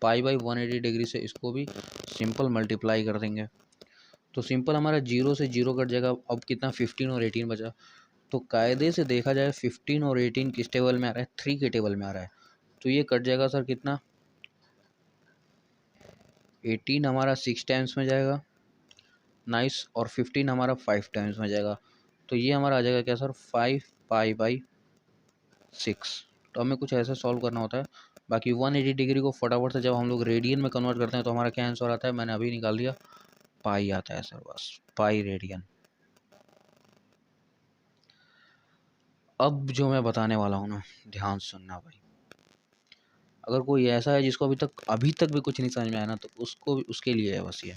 पाई बाई 180 डिग्री से इसको भी सिंपल मल्टीप्लाई कर देंगे। तो सिंपल हमारा जीरो से जीरो कट जाएगा। अब कितना, 15 और 18 बचा। तो कायदे से देखा जाए 15 और 18 किस टेबल में आ रहा है, 3 के टेबल में आ रहा है। तो ये कट जाएगा सर कितना, 18 हमारा 6 टाइम्स में जाएगा, नाइस। और 15 हमारा 5 टाइम्स में जाएगा। तो ये हमारा आ जाएगा क्या सर, 5 पाई बाई 6। तो हमें कुछ ऐसा सॉल्व करना होता है। बाकी 180 डिग्री को फटाफट से जब हम लोग रेडियन में कन्वर्ट करते हैं तो हमारा क्या आंसर आता है, मैंने अभी निकाल दिया, पाई आता है सर, बस पाई रेडियन। अब जो मैं बताने वाला हूँ ना, ध्यान से सुनना भाई। अगर कोई ऐसा है जिसको अभी तक भी कुछ नहीं समझ में आया ना, तो उसको उसके लिए है बस ये।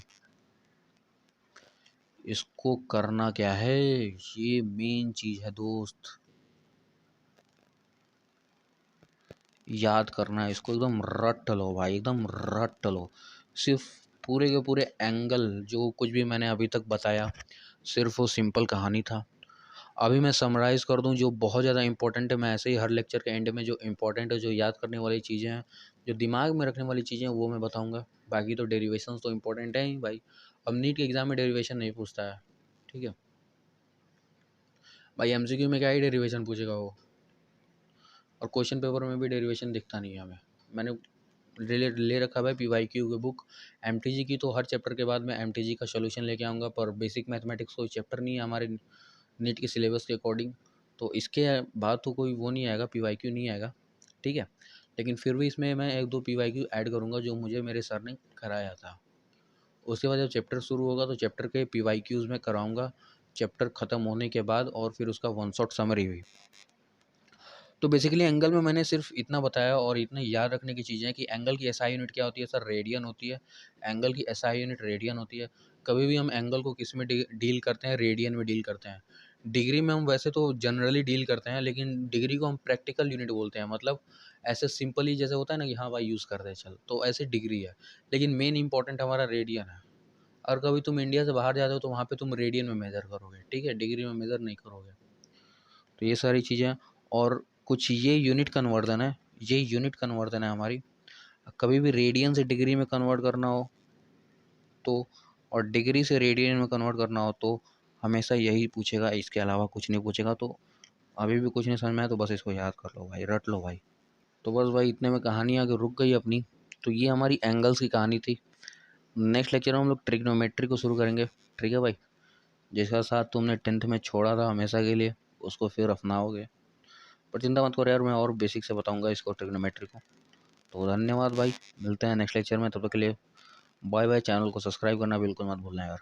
इसको करना क्या है, ये मेन चीज है दोस्त, याद करना है इसको, एकदम रट लो भाई, एकदम रट लो। सिर्फ पूरे के पूरे एंगल जो कुछ भी मैंने अभी तक बताया, सिर्फ वो सिंपल कहानी था। अभी मैं समराइज़ कर दूं जो बहुत ज़्यादा इंपॉर्टेंट है। मैं ऐसे ही हर लेक्चर के एंड में जो इंपॉर्टेंट है, जो याद करने वाली चीज़ें हैं, जो दिमाग में रखने वाली चीज़ें हैं, वो मैं बताऊंगा। बाकी तो डेरिवेशन तो इंपॉर्टेंट है ही भाई। अब नीट के एग्ज़ाम में डेरिवेशन नहीं पूछता है, ठीक है भाई। एमसीक्यू में क्या ही डेरिवेशन पूछेगा वो, और क्वेश्चन पेपर में भी डेरिवेशन दिखता नहीं है हमें। मैंने ले रखा है पीवाईक्यू की बुक, एमटीजी की। तो हर चैप्टर के बाद मैं एमटीजी का सोल्यूशन लेके आऊँगा, पर बेसिक मैथमेटिक्स कोई चैप्टर नहीं है हमारे नीट के सिलेबस के अकॉर्डिंग। तो इसके बाद तो कोई वो नहीं आएगा, पीवाईक्यू नहीं आएगा, ठीक है। लेकिन फिर भी इसमें मैं एक दो पीवाईक्यू ऐड करूँगा जो मुझे मेरे सर ने कराया था। उसके बाद जब चैप्टर शुरू होगा तो चैप्टर के पीवाईक्यूज़ में कराऊँगा, चैप्टर ख़त्म होने के बाद, और फिर उसका वन शॉट समरी हुई। तो बेसिकली एंगल में मैंने सिर्फ इतना बताया, और इतना याद रखने की चीज़ें हैं कि एंगल की एसआई यूनिट क्या होती है सर, रेडियन होती है। एंगल की एसआई यूनिट रेडियन होती है। कभी भी हम एंगल को किस में डील करते हैं, रेडियन में डील करते हैं। डिग्री में हम वैसे तो जनरली डील करते हैं, लेकिन डिग्री को हम प्रैक्टिकल यूनिट बोलते हैं। मतलब ऐसे सिंपली जैसे होता है ना कि हाँ भाई यूज़ करते हैं चल, तो ऐसे डिग्री है। लेकिन मेन इंपॉर्टेंट हमारा रेडियन है। और कभी तुम इंडिया से बाहर जाते हो तो वहाँ पे तुम रेडियन में मेज़र करोगे, ठीक है, डिग्री में मेज़र नहीं करोगे। तो ये सारी चीज़ें, और कुछ ये यूनिट कन्वर्जन है, ये यूनिट कन्वर्जन है हमारी। कभी भी रेडियन से डिग्री में कन्वर्ट करना हो तो, और डिग्री से रेडियन में कन्वर्ट करना हो तो हमेशा यही पूछेगा, इसके अलावा कुछ नहीं पूछेगा। तो अभी भी कुछ नहीं समझ में आया तो बस इसको याद कर लो भाई, रट लो भाई। तो बस भाई इतने में कहानी आगे रुक गई अपनी। तो ये हमारी एंगल्स की कहानी थी। नेक्स्ट लेक्चर में हम लोग ट्रिग्नोमेट्री को शुरू करेंगे, ठीक है भाई। जिसका साथ तुमने 10th में छोड़ा था हमेशा के लिए, उसको फिर अपनाओगे। पर चिंता मत करो यार, मैं और बेसिक से बताऊंगा इसको, ट्रिग्नोमेट्री को। तो धन्यवाद भाई, मिलते हैं नेक्स्ट लेक्चर में, तब तक के लिए बाय बाय। चैनल को सब्सक्राइब करना बिल्कुल मत भूलना यार।